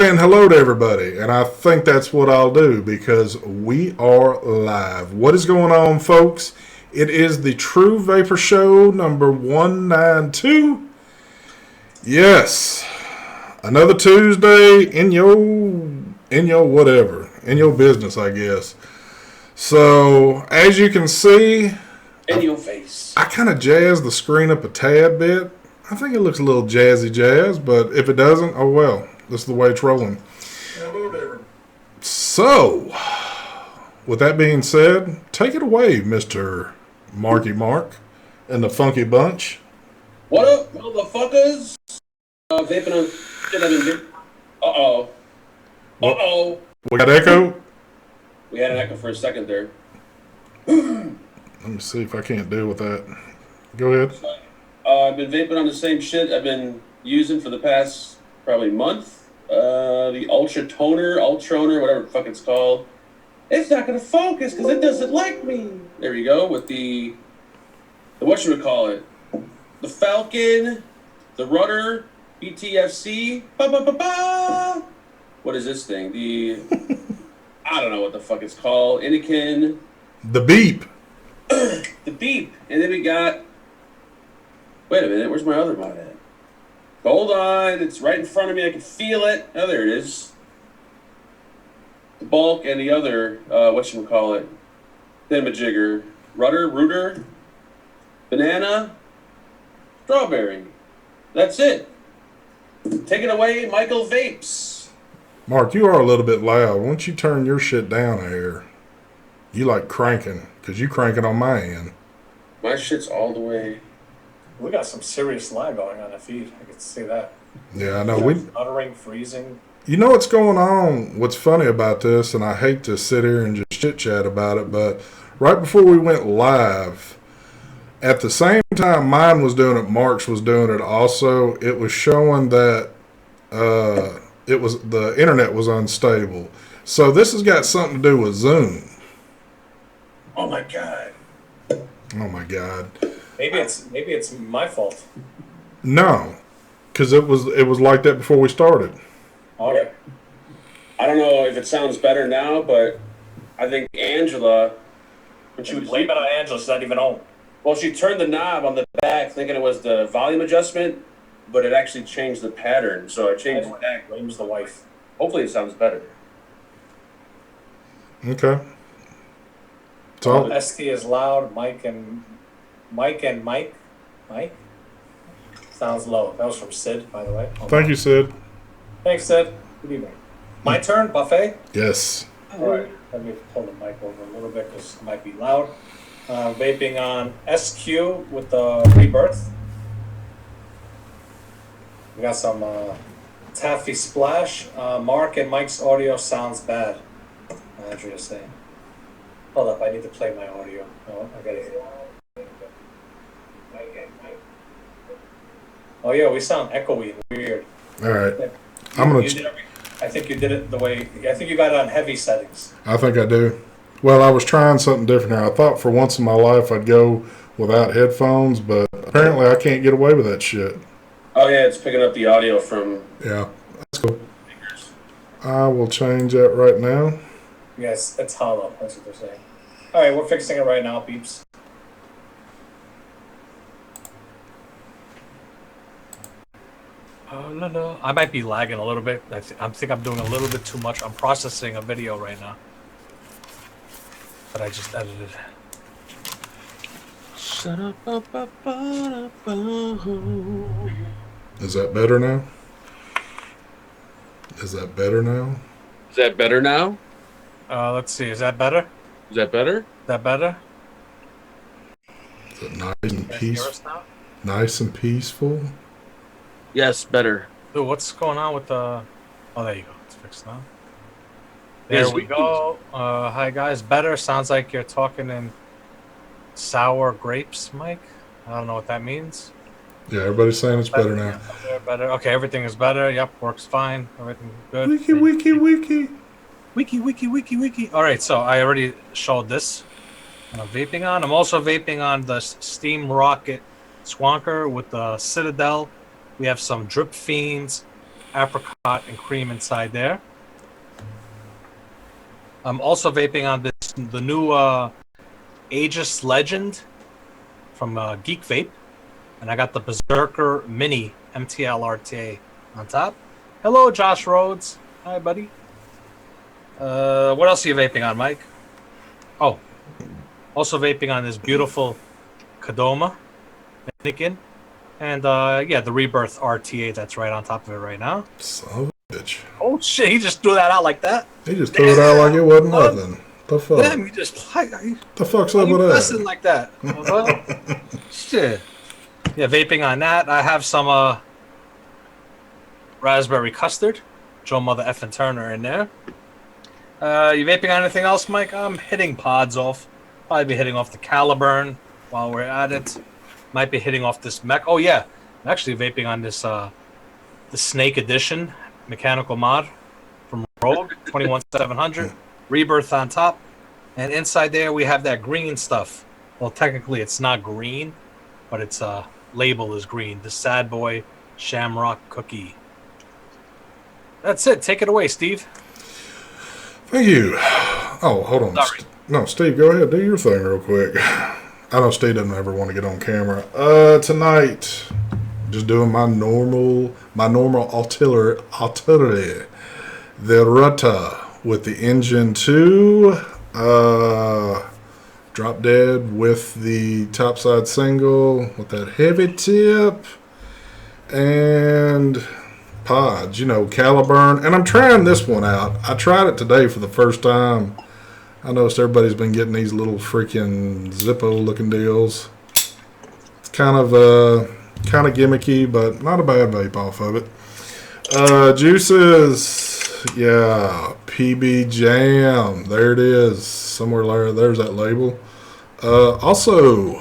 saying hello to everybody, and I think that's what I'll do because we are live. What is going on, folks? It is the True Vapor Show number 192. Yes, another Tuesday in your whatever, in your business, I guess. So, as you can see, in your face. I kind of jazzed the screen up a tad bit. I think it looks a little jazz, but if it doesn't, oh well. This is the way it's rolling. So, with that being said, take it away, Mr. Marky Mark and the Funky Bunch. What up, motherfuckers? Vaping on shit I've been doing. Uh-oh. We got echo? We had an echo for a second there. Let me see if I can't deal with that. Go ahead. I've been vaping on the same shit I've been using for the past probably month. The Ultroner, whatever the fuck it's called. It's not gonna focus because it doesn't like me. There we go with the whatchamacallit. The Falcon, the Rudder, BTFC. Ba-ba-ba-ba. What is this thing? I don't know what the fuck it's called. Anakin. The Beep. The Beep. And then we got... Wait a minute, where's my other mod at? Hold on, it's right in front of me, I can feel it. Oh, there it is. The Bulk and the other, whatchamacallit, thingamajigger. Rooter, banana, strawberry. That's it. Take it away, Michael Vapes. Mark, you are a little bit loud. Why don't you turn your shit down here? You like cranking, because you cranking on my end. My shit's all the way... We got some serious lag going on the feed. I can see that. Yeah, I know. Stuttering, freezing. You know what's going on? What's funny about this, and I hate to sit here and just chit-chat about it, but right before we went live, at the same time mine was doing it, Mark's was doing it also, it was showing that the internet was unstable. So this has got something to do with Zoom. Oh my god. Oh my god. Maybe it's my fault. No, because it was like that before we started. Okay. I don't know if it sounds better now, but I think Angela, when she was blame it on Angela, she's not even home. Well, she turned the knob on the back thinking it was the volume adjustment, but it actually changed the pattern. So I changed it back. Blames the wife. Hopefully it sounds better. Okay. So ST is loud. Mike sounds low. That was from Sid, by the way. thank you, Sid. Thanks, Sid. Good evening. My turn, Buffet. Yes. All right. Let me pull the mic over a little bit because it might be loud. Vaping on SQ with the Rebirth. We got some Taffy Splash. Mark and Mike's audio sounds bad. Andrea's saying. Hold up, I need to play my audio. Oh, I got it. Oh yeah, we sound echoey and weird. All right. I think you did it the way. I think you got it on heavy settings. I think I do. Well, I was trying something different here. I thought for once in my life I'd go without headphones, but apparently I can't get away with that shit. Oh yeah, it's picking up the audio from... Yeah, that's cool. I will change that right now. Yes, it's hollow. That's what they're saying. All right, we're fixing it right now, peeps. No. I might be lagging a little bit. I think I'm doing a little bit too much. I'm processing a video right now that I just edited. Is that better now? Is that better now? Is that better now? Let's see. Is that better? Is that better? Is that better? Is it nice and peaceful? Nice and peaceful? Yes, better. Dude, what's going on with the... Oh, there you go. It's fixed now. There we go. Hi, guys. Better. Sounds like you're talking in sour grapes, Mike. I don't know what that means. Yeah, everybody's saying it's better now. Better. Okay, everything is better. Yep, works fine. Everything good. Wiki. All right, so I already showed this. I'm vaping on. I'm also vaping on the Steam Rocket Swanker with the Citadel. We have some Drip Fiends, apricot and cream inside there. I'm also vaping on the new Aegis Legend from Geek Vape, and I got the Berserker Mini MTL RTA on top. Hello, Josh Rhodes. Hi, buddy. What else are you vaping on, Mike? Oh, also vaping on this beautiful Kadoma Nikin, and yeah, the Rebirth RTA that's right on top of it right now. Son of a bitch. Oh shit! He just threw that out like that. He just threw it out like it wasn't nothing. The fuck? Damn, you just The fuck's up with that? Like that. Shit. Yeah, vaping on that. I have some raspberry custard. Joe Mother Effin Turner in there. You vaping on anything else, Mike? I'm hitting pods off. Probably be hitting off the Caliburn while we're at it. Might be hitting off this mech. Oh yeah, I'm actually vaping on this the Snake Edition mechanical mod from Rogue 21700. Rebirth on top, and inside there we have that green stuff. Well, technically it's not green, but its label is green. The Sad Boy Shamrock Cookie. That's it. Take it away, Steve. Thank you. Oh, hold on. Sorry. No, Steve, go ahead. Do your thing real quick. I know Steve doesn't ever want to get on camera. Tonight, just doing my normal artillery. The Rutta with the Engine 2. Drop Dead with the topside single with that heavy tip. And pods, Caliburn. And I'm trying this one out. I tried it today for the first time. I noticed everybody's been getting these little freaking Zippo looking deals. It's kind of gimmicky, but not a bad vape off of it. Juices, yeah, PB Jam. There it is. Somewhere there's that label. Also,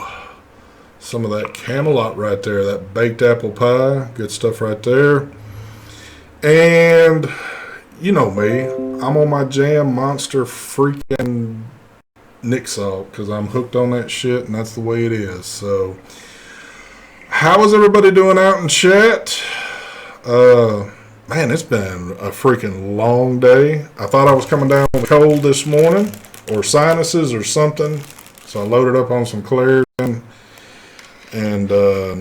some of that Camelot right there, that baked apple pie. Good stuff right there. And you know me, I'm on my Jam Monster freaking Nick Salt because I'm hooked on that shit, and that's the way it is. So, how is everybody doing out in chat? Man, it's been a freaking long day. I thought I was coming down with a cold this morning, or sinuses or something, so I loaded up on some Claritin, and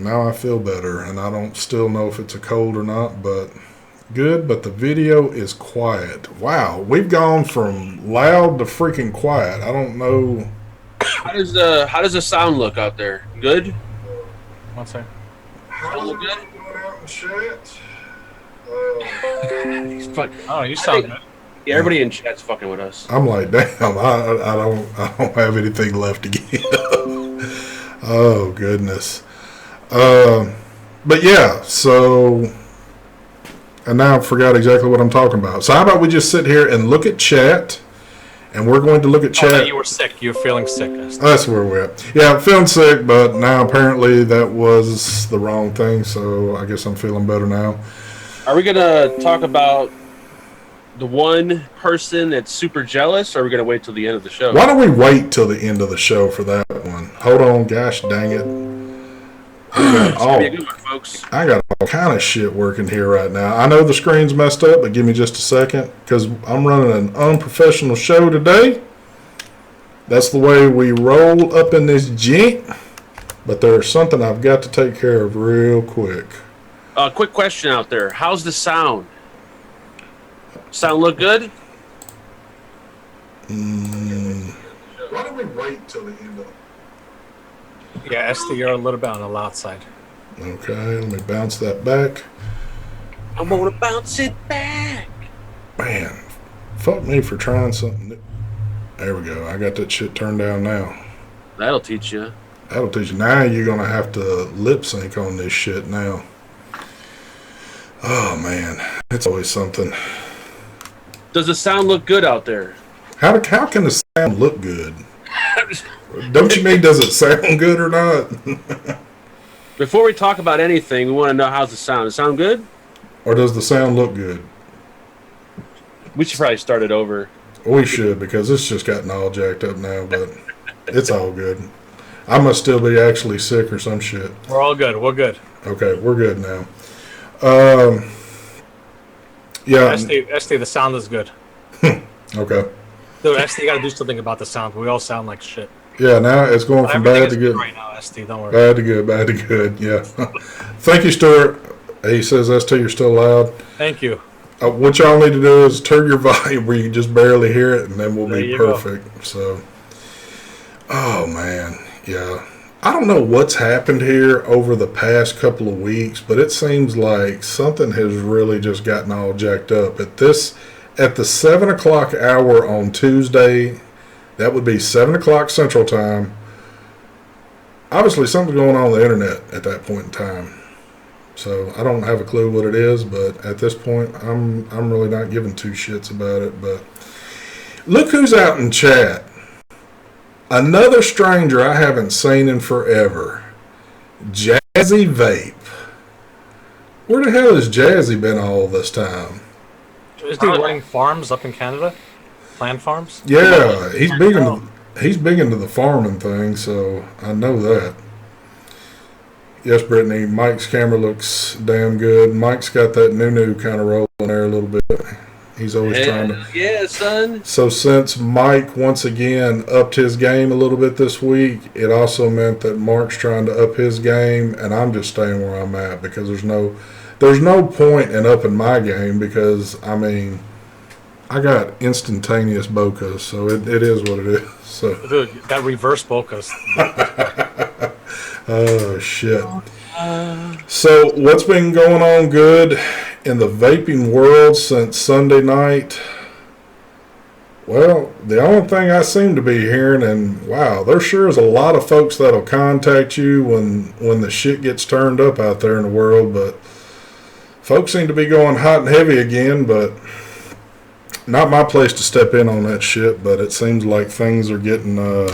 now I feel better, and I don't still know if it's a cold or not, but good. But the video is quiet. Wow, we've gone from loud to freaking quiet. I don't know. How does the sound look out there? Good? One second. How look good? Going out in chat? Oh, you sound good. Yeah, everybody in chat's fucking with us. I'm like, damn, I don't have anything left to give. Oh goodness. But yeah, so. And now I forgot exactly what I'm talking about. So how about we just sit here and look at chat, and we're going to look at chat. Oh, you were sick. You were feeling sick. That's where we're at. Yeah, I'm feeling sick, but now apparently that was the wrong thing, so I guess I'm feeling better now. Are we going to talk about the one person that's super jealous, or are we going to wait till the end of the show? Why don't we wait till the end of the show for that one? Hold on, gosh dang it. It's gonna be a good one, folks. I got all kind of shit working here right now. I know the screen's messed up, but give me just a second because I'm running an unprofessional show today. That's the way we roll up in this jink. But there's something I've got to take care of real quick. Quick question out there. How's the sound? Sound look good? Why don't we wait till the end of it? Yeah, Esther, you're a little bit on the loud side. Okay, let me bounce that back. I'm gonna bounce it back. Man, fuck me for trying something new. There we go. I got that shit turned down now. That'll teach you. That'll teach you. Now you're going to have to lip sync on this shit now. Oh, man. It's always something. Does the sound look good out there? How can the sound look good? Don't you mean does it sound good or not? Before we talk about anything, we want to know how's the sound. Does it sound good? Or does the sound look good? We should probably start it over. We should, because it's just gotten all jacked up now, but it's all good. I must still be actually sick or some shit. We're all good. We're good. Okay, we're good now. Yeah. SD, the sound is good. Okay. Dude, SD, you gotta do something about the sound. We all sound like shit. Yeah, now it's going from Everything bad is to good. right now, SD. Don't worry. Bad to good, bad to good. Yeah. Thank you, Stuart. He says ST, you're still loud. Thank you. What y'all need to do is turn your volume where you can just barely hear it, and then we'll There be you perfect. Go. So, oh man, yeah. I don't know what's happened here over the past couple of weeks, but it seems like something has really just gotten all jacked up. At the 7 o'clock hour on Tuesday, that would be 7 o'clock Central Time. Obviously, something's going on the internet at that point in time. So I don't have a clue what it is, but at this point, I'm really not giving two shits about it. But look who's out in chat. Another stranger I haven't seen in forever. Jazzy Vape. Where the hell has Jazzy been all this time? Is he running farms up in Canada? Plant farms? Yeah, he's big into the farming thing, so I know that. Yes, Brittany, Mike's camera looks damn good. Mike's got that new kind of rolling there a little bit. He's always trying to. Yeah, son. So since Mike once again upped his game a little bit this week, it also meant that Mark's trying to up his game, and I'm just staying where I'm at because there's no point in upping my game because I mean I got instantaneous bokehs, so it is what it is. So Dude, that reverse bokehs. oh shit. So what's been going on good in the vaping world since Sunday night? Well, the only thing I seem to be hearing, and wow, there sure is a lot of folks that'll contact you when the shit gets turned up out there in the world, but folks seem to be going hot and heavy again, but not my place to step in on that shit, but it seems like things are getting, I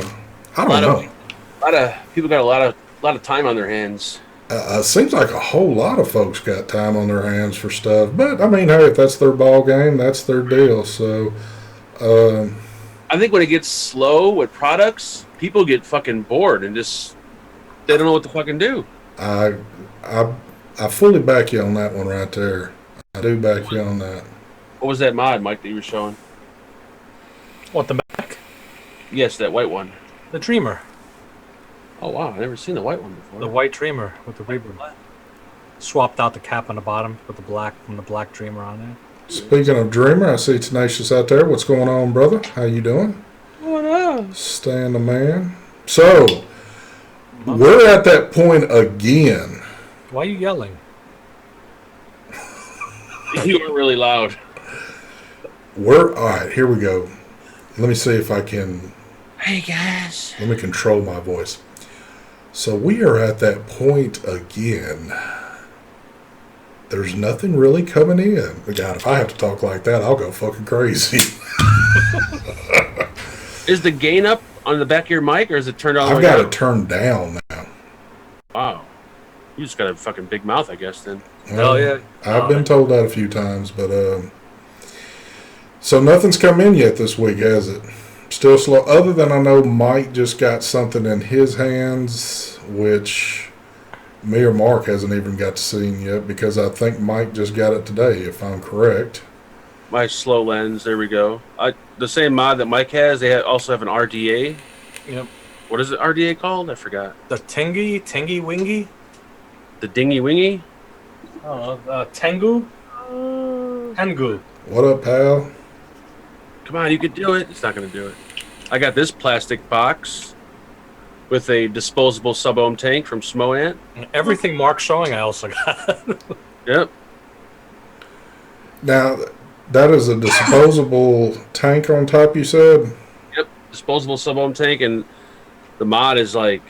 don't know. A lot of people got a lot of time on their hands. Seems like a whole lot of folks got time on their hands for stuff, but I mean, hey, if that's their ball game, that's their deal. So, I think when it gets slow with products, people get fucking bored and just they don't know what to fucking do. I fully back you on that one right there. I do back you on that. What was that mod, Mike, that you were showing? What, the back? Yes, that white one. The Dreamer. Oh wow, I've never seen the white one before. The white Dreamer with the ribbon. Swapped out the cap on the bottom with the black Dreamer on it. Speaking of Dreamer, I see Tenacious out there. What's going on, brother? How you doing? What up? Staying the man. So, we're at that point again. Why are you yelling? You were really loud. All right, here we go. Let me see if I can. Hey guys. Let me control my voice. So we are at that point again. There's nothing really coming in. God, if I have to talk like that, I'll go fucking crazy. Is the gain up on the back of your mic, or is it turned all the way I've got down? it turned down now. Wow. You just got a fucking big mouth, I guess, then. Hell yeah. I've been told that a few times, but so nothing's come in yet this week, has it? Still slow. Other than I know Mike just got something in his hands, which me or Mark hasn't even got to see yet because I think Mike just got it today, if I'm correct. My slow lens, there we go. The same mod that Mike has, they also have an RDA. Yep. What is it RDA called? I forgot. The Tingy Wingy? The Dingy Wingy? Tengu? Tengu. What up, pal? Come on, you could do it. It's not going to do it. I got this plastic box with a disposable sub-ohm tank from Smo-Ant. Everything Mark's showing, I also got. Yep. Now, that is a disposable tank on top, you said? Yep. Disposable sub-ohm tank, and the mod is like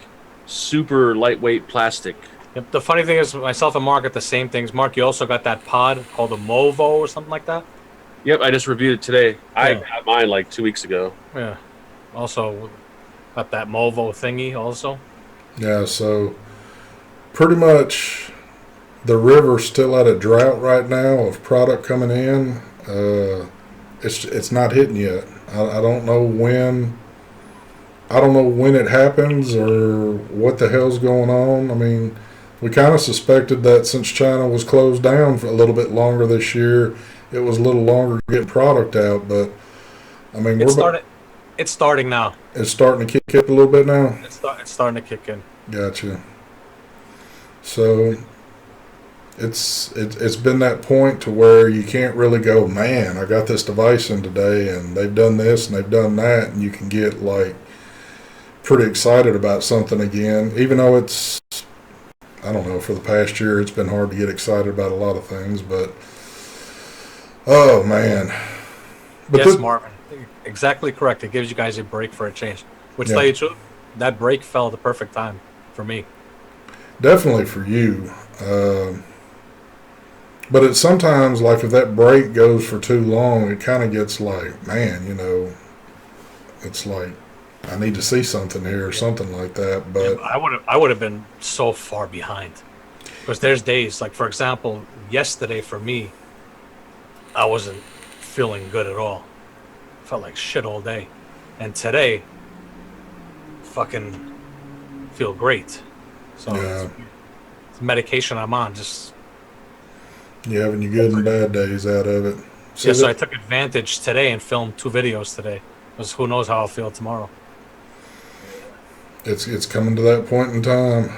super lightweight plastic. Yep. The funny thing is, myself and Mark got the same things. Mark, you also got that pod called a Movo or something like that? Yep, I just reviewed it today. Yeah. I got mine like 2 weeks ago. Yeah. Also, got that Movo thingy also. Yeah, so pretty much the river's still at a drought right now of product coming in. It's not hitting yet. I don't know when. I don't know when it happens or what the hell's going on. I mean, we kind of suspected that since China was closed down for a little bit longer this year, it was a little longer getting product out, but I mean, It's starting now. It's starting to kick up a little bit now. It's starting to kick in. Gotcha. So it's been that point to where you can't really go, man, I got this device in today, and they've done this and they've done that, and you can get like pretty excited about something again, even though it's, I don't know, for the past year it's been hard to get excited about a lot of things, but oh man. But yes, Marvin, exactly correct. It gives you guys a break for a change. Which, tell you the truth, that break fell at the perfect time for me. Definitely for you. But it's sometimes like if that break goes for too long, it kind of gets like, man, you know, it's like I need to see something here or something like that. But I would have been so far behind, because there's days like, for example, yesterday for me, I wasn't feeling good at all. Felt like shit all day, and today, fucking feel great. So it's medication I'm on. Just you having your good and bad days out of it. So I took advantage today and filmed 2 videos today, because who knows how I'll feel tomorrow. It's coming to that point in time.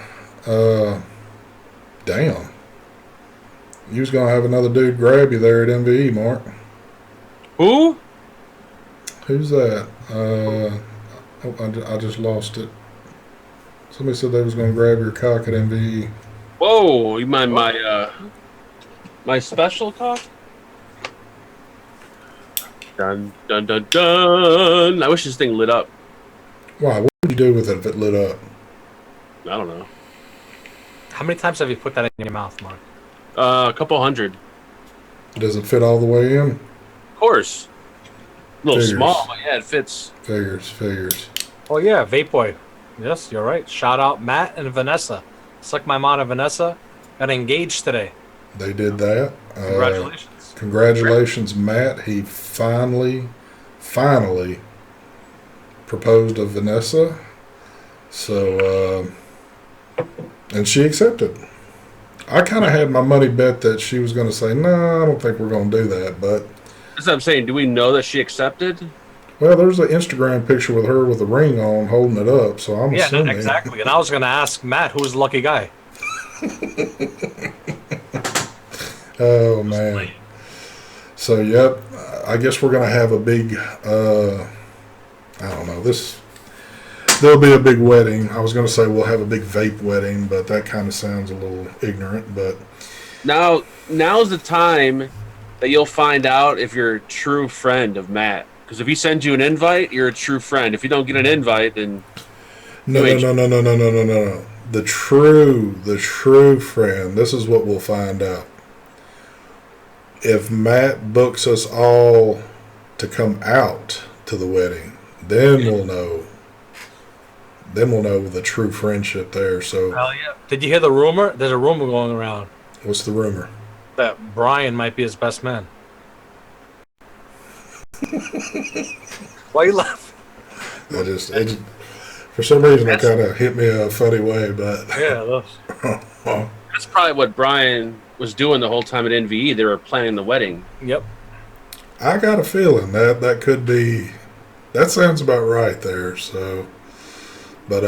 Damn. You was gonna have another dude grab you there at MVE, Mark. Who? Who's that? I just lost it. Somebody said they was gonna grab your cock at MVE. Whoa! You mind my special cock? Dun dun dun dun! I wish this thing lit up. Why? What would you do with it if it lit up? I don't know. How many times have you put that in your mouth, Mark? A couple hundred. Does it fit all the way in? Of course. A little small, but yeah, it fits. Figures. Oh yeah, Vape Boy. Yes, you're right. Shout out Matt and Vanessa. Suck my mom and Vanessa got engaged today. They did that. Congratulations. Congratulations, Matt. He finally proposed to Vanessa. So, and she accepted. I kind of had my money bet that she was going to say, no, I don't think we're going to do that. But that's what I'm saying. Do we know that she accepted? Well, there's an Instagram picture with her with a ring on holding it up. So I'm assuming. Yeah, exactly. And I was going to ask Matt, who's the lucky guy? Oh, man. So, yep. I guess we're going to have a big, I don't know, there'll be a big wedding. I was going to say we'll have a big vape wedding, but that kind of sounds a little ignorant. But now's the time that you'll find out if you're a true friend of Matt. Because if he sends you an invite, you're a true friend. If you don't get an invite, then no. The true friend. This is what we'll find out. If Matt books us all to come out to the wedding, then we'll know. Then we'll know the true friendship there. So, hell yeah. Did you hear the rumor? There's a rumor going around. What's the rumor? That Brian might be his best man. Why you laughing? It for some reason, it kind of hit me a funny way, but yeah, that's probably what Brian was doing the whole time at NVE. They were planning the wedding. Yep. I got a feeling that could be. That sounds about right there. So, but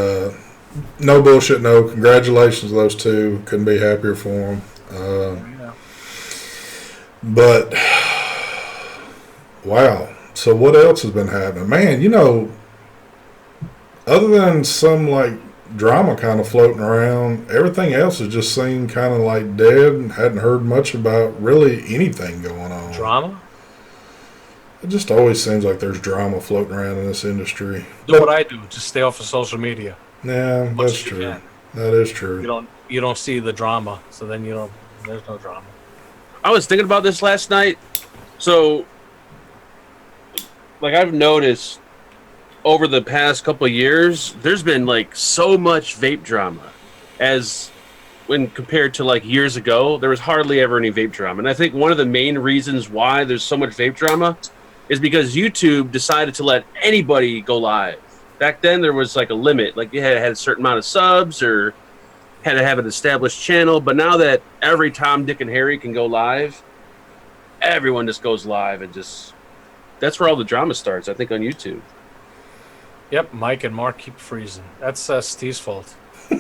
no bullshit. No, congratulations to those two. Couldn't be happier for them. Yeah. But wow. So what else has been happening, man? You know, other than some like drama kind of floating around, everything else has just seemed kind of like dead and hadn't heard much about really anything going on. Drama? It just always seems like there's drama floating around in this industry. Do what I do, just stay off of social media. Yeah, that's true. That is true. You don't see the drama, so then there's no drama. I was thinking about this last night. So, like, I've noticed over the past couple of years, there's been like so much vape drama, as when compared to like years ago, there was hardly ever any vape drama. And I think one of the main reasons why there's so much vape drama is because YouTube decided to let anybody go live. Back then, there was like a limit, like you had a certain amount of subs or had to have an established channel. But now that every Tom, Dick, and Harry can go live, everyone just goes live and just that's where all the drama starts. I think on YouTube. Yep, Mike and Mark keep freezing. That's Steve's fault. I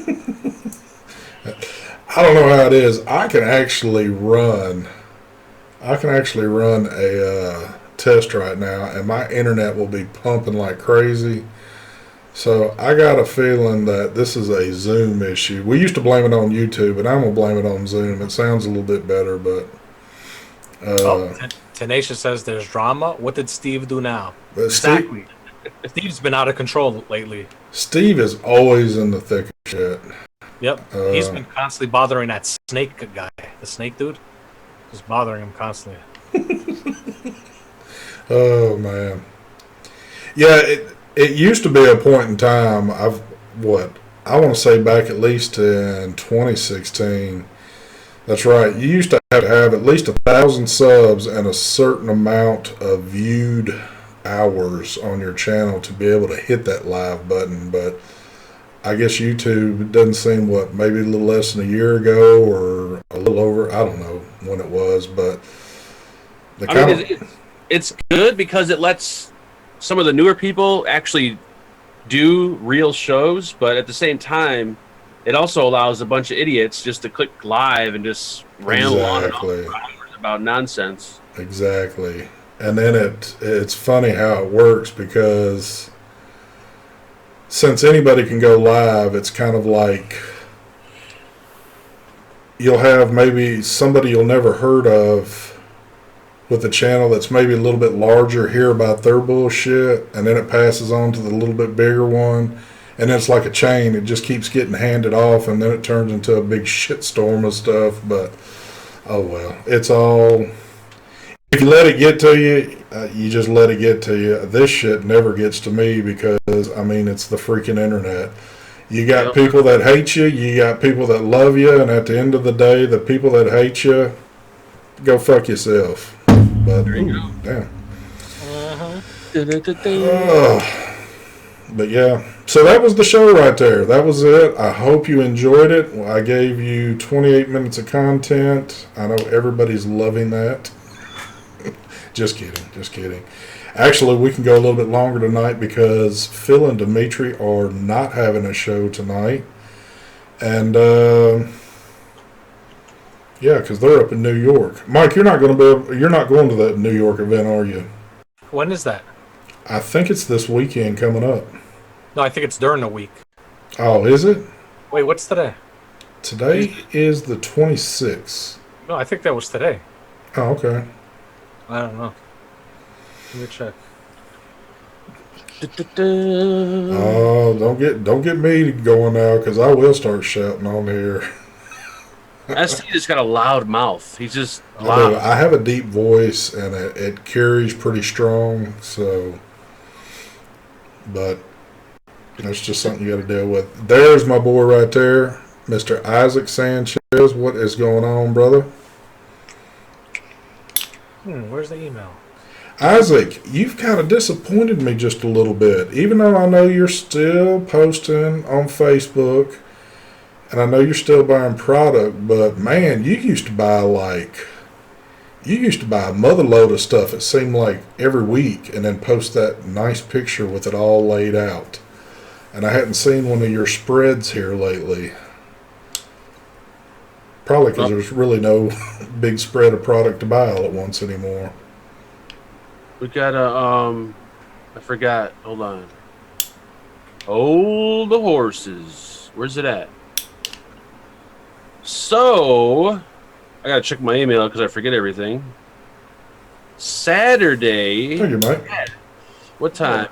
don't know how it is. I can actually run a test right now, and my internet will be pumping like crazy. So I got a feeling that this is a Zoom issue. We used to blame it on YouTube, and I'm gonna blame it on Zoom. It sounds a little bit better, but Tenacious says there's drama. What did Steve do now? but Exactly. Steve's been out of control lately. Steve is always in the thick of shit. Yep. He's been constantly bothering that snake guy. The snake dude. Just bothering him constantly. Oh man. Yeah, it used to be a point in time. I want to say back at least in 2016. That's right. You used to have at least 1,000 subs and a certain amount of viewed hours on your channel to be able to hit that live button. But I guess YouTube doesn't seem maybe a little less than a year ago or a little over. I don't know when it was, but It's good because it lets some of the newer people actually do real shows, but at the same time, it also allows a bunch of idiots just to click live and just ramble on and on for hours about nonsense. Exactly. And then it's funny how it works because since anybody can go live, it's kind of like you'll have maybe somebody you'll never heard of with a channel that's maybe a little bit larger hear about their bullshit, and then it passes on to the little bit bigger one, and it's like a chain. It just keeps getting handed off, and then it turns into a big shitstorm of stuff. But oh well, it's all. If you let it get to you, you just let it get to you. This shit never gets to me because it's the freaking internet. You got people that hate you, you got people that love you, and at the end of the day, the people that hate you, go fuck yourself. But there you go. Damn. Uh-huh. But yeah, so that was the show right there. That was it. I hope you enjoyed it. I gave you 28 minutes of content. I know everybody's loving that. Just kidding. Actually, we can go a little bit longer tonight because Phil and Dimitri are not having a show tonight. And yeah, because they're up in New York. Mike, you're not going to that New York event, are you? When is that? I think it's this weekend coming up. No, I think it's during the week. Oh, is it? Wait, what's today? Today is the 26th. No, I think that was today. Oh, okay. I don't know. Let me check. Oh, don't get me going now because I will start shouting on here. ST just got a loud mouth. He's just I loud. have a deep voice and it carries pretty strong. So, but that's just something you got to deal with. There's my boy right there, Mr. Isaac Sanchez. What is going on, brother? Where's the email? Isaac, you've kind of disappointed me just a little bit. Even though I know you're still posting on Facebook, and I know you're still buying product, but man, you used to buy a mother load of stuff, it seemed like every week, and then post that nice picture with it all laid out. And I hadn't seen one of your spreads here lately. Probably because there's really no big spread of product to buy all at once anymore. We got I forgot. Hold on. Hold the horses. Where's it at? So, I gotta check my email because I forget everything. Saturday. Thank you, Mike. What time?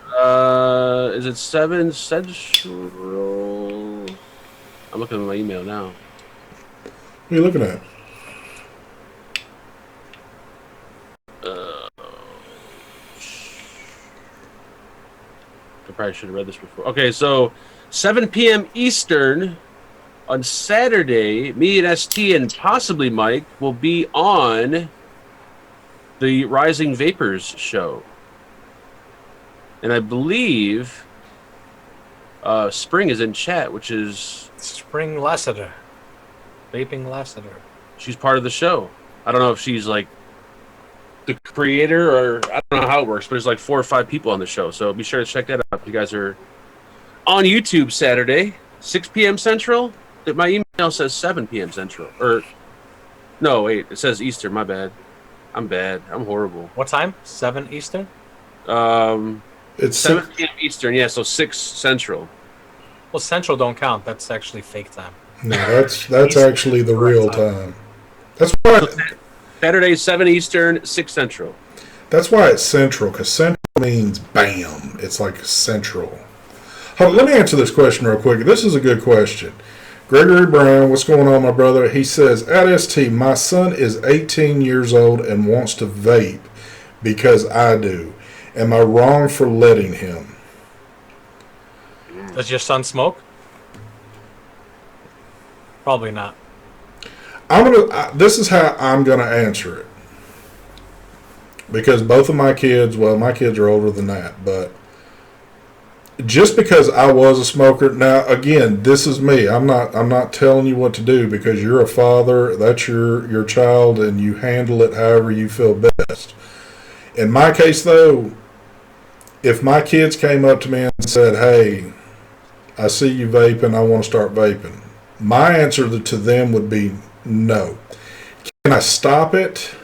Is it 7 Central? I'm looking at my email now. What are you looking at? I probably should have read this before. Okay, so 7 p.m. Eastern on Saturday, me and ST and possibly Mike will be on the Rising Vapors show. And I believe Spring is in chat, which is... Spring Lassiter. Vaping Lassiter. She's part of the show. I don't know if she's like the creator, or I don't know how it works, but there's like 4 or 5 people on the show. So be sure to check that out. You guys are on YouTube Saturday, 6 p.m. Central. My email says 7 p.m. Central. Or no, wait, it says Eastern. My bad. I'm bad. I'm horrible. What time? 7 Eastern? It's 7 p.m. Eastern. Yeah, so 6 Central. Well, Central don't count. That's actually fake time. No, that's actually the real time. That's why Saturday, 7 Eastern, 6 Central. that's why it's central, because central means bam. It's like central. Hold on, let me answer this question real quick. This is a good question. Gregory Brown, what's going on, my brother? He says, at ST, my son is 18 years old and wants to vape because I do. Am I wrong for letting him? Does your son smoke? Probably not. This is how I'm gonna answer it, because both of my kids, well, my kids are older than that, but just because I was a smoker, now again, this is me. I'm not telling you what to do, because you're a father. That's your child, and you handle it however you feel best. In my case, though, if my kids came up to me and said, "Hey, I see you vaping. I want to start vaping," my answer to them would be no. Can I stop it?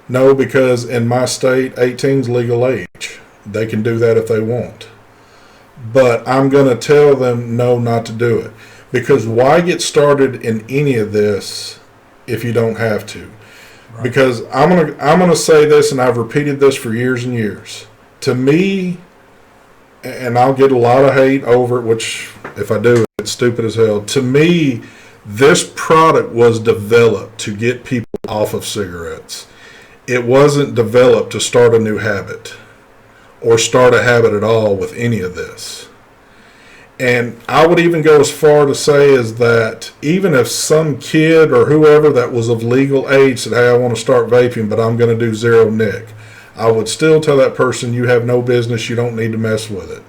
No, because in my state, 18 is legal age. They can do that if they want. But I'm going to tell them no, not to do it. Because why get started in any of this if you don't have to? Right. Because I'm gonna say this, and I've repeated this for years and years. To me, and I'll get a lot of hate over it, which if I do, it's stupid as hell. To me, this product was developed to get people off of cigarettes. It wasn't developed to start a new habit or start a habit at all with any of this. And I would even go as far to say is that even if some kid or whoever that was of legal age said, "Hey, I want to start vaping, but I'm going to do zero nic," I would still tell that person, you have no business, you don't need to mess with it.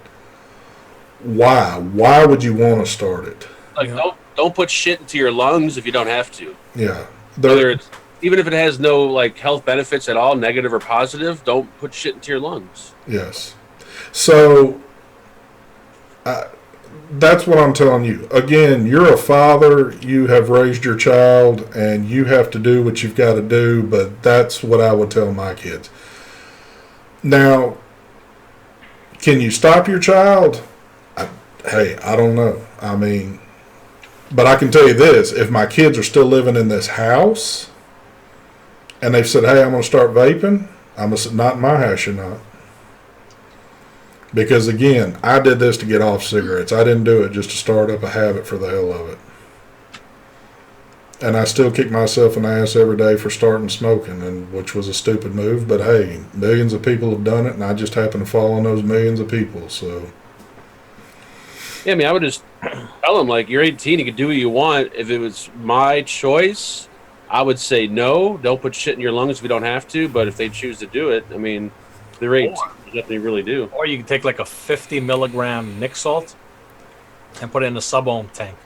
Why? Why would you want to start it? Like, don't put shit into your lungs if you don't have to. Yeah. Whether it's, even if it has no like health benefits at all, negative or positive, don't put shit into your lungs. Yes. So that's what I'm telling you. Again, you're a father, you have raised your child, and you have to do what you've got to do, but that's what I would tell my kids. Now, can you stop your child? Hey, I don't know. I mean, but I can tell you this, if my kids are still living in this house and they've said, "Hey, I'm going to start vaping," I'm going to say, "Not in my house, you're not." Because again, I did this to get off cigarettes. I didn't do it just to start up a habit for the hell of it. And I still kick myself in the ass every day for starting smoking, and which was a stupid move. But hey, millions of people have done it, and I just happen to fall in those millions of people. So yeah, I mean, I would just tell them, like, you're 18, you can do what you want. If it was my choice, I would say no. Don't put shit in your lungs if you don't have to. But if they choose to do it, I mean, they're 18. They really do. Or you can take like a 50 milligram Nick salt and put it in a sub-ohm tank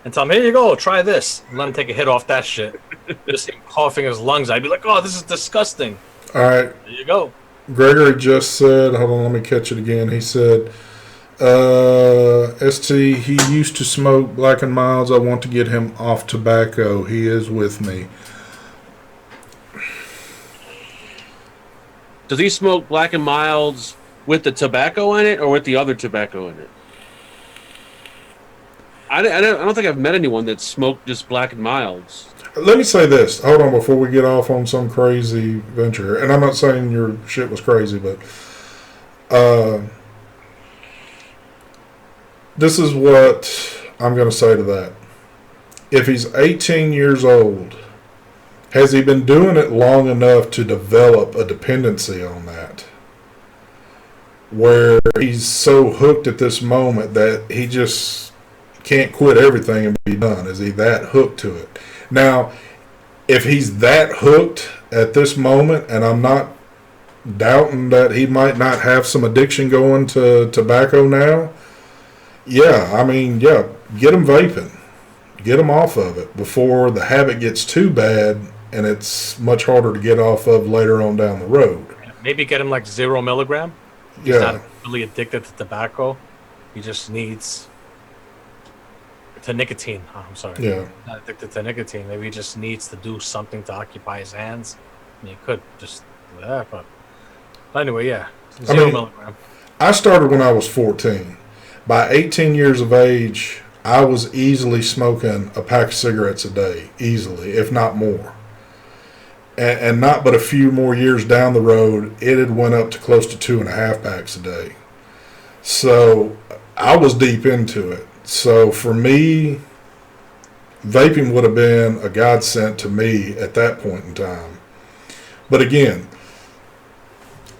and tell him, "Here you go, try this." And let him take a hit off that shit. Just him coughing his lungs. I'd be like, "Oh, this is disgusting." All right. There you go. Gregory just said, hold on, let me catch it again. He said, ST, he used to smoke Black and Milds. I want to get him off tobacco. He is with me. Does he smoke Black and Milds with the tobacco in it or with the other tobacco in it? I don't think I've met anyone that smoked just Black and Milds. Let me say this. Hold on before we get off on some crazy venture here. And I'm not saying your shit was crazy, but this is what I'm going to say to that. If he's 18 years old, has he been doing it long enough to develop a dependency on that? Where he's so hooked at this moment that he just can't quit everything and be done. Is he that hooked to it? Now, if he's that hooked at this moment, and I'm not doubting that he might not have some addiction going to tobacco now, yeah, I mean, yeah, get him vaping. Get him off of it before the habit gets too bad and it's much harder to get off of later on down the road. Maybe get him like 0 milligram. He's Yeah. not really addicted to tobacco. He just needs to nicotine. Oh, I'm sorry. Yeah. Not addicted to nicotine. Maybe he just needs to do something to occupy his hands. I mean, he could just do that, but anyway, yeah. 0 milligram. I started when I was 14. By 18 years of age, I was easily smoking a pack of cigarettes a day, easily, if not more. And not but a few more years down the road, it had went up to close to 2.5 packs a day. So I was deep into it. So for me, vaping would have been a godsend to me at that point in time. But again,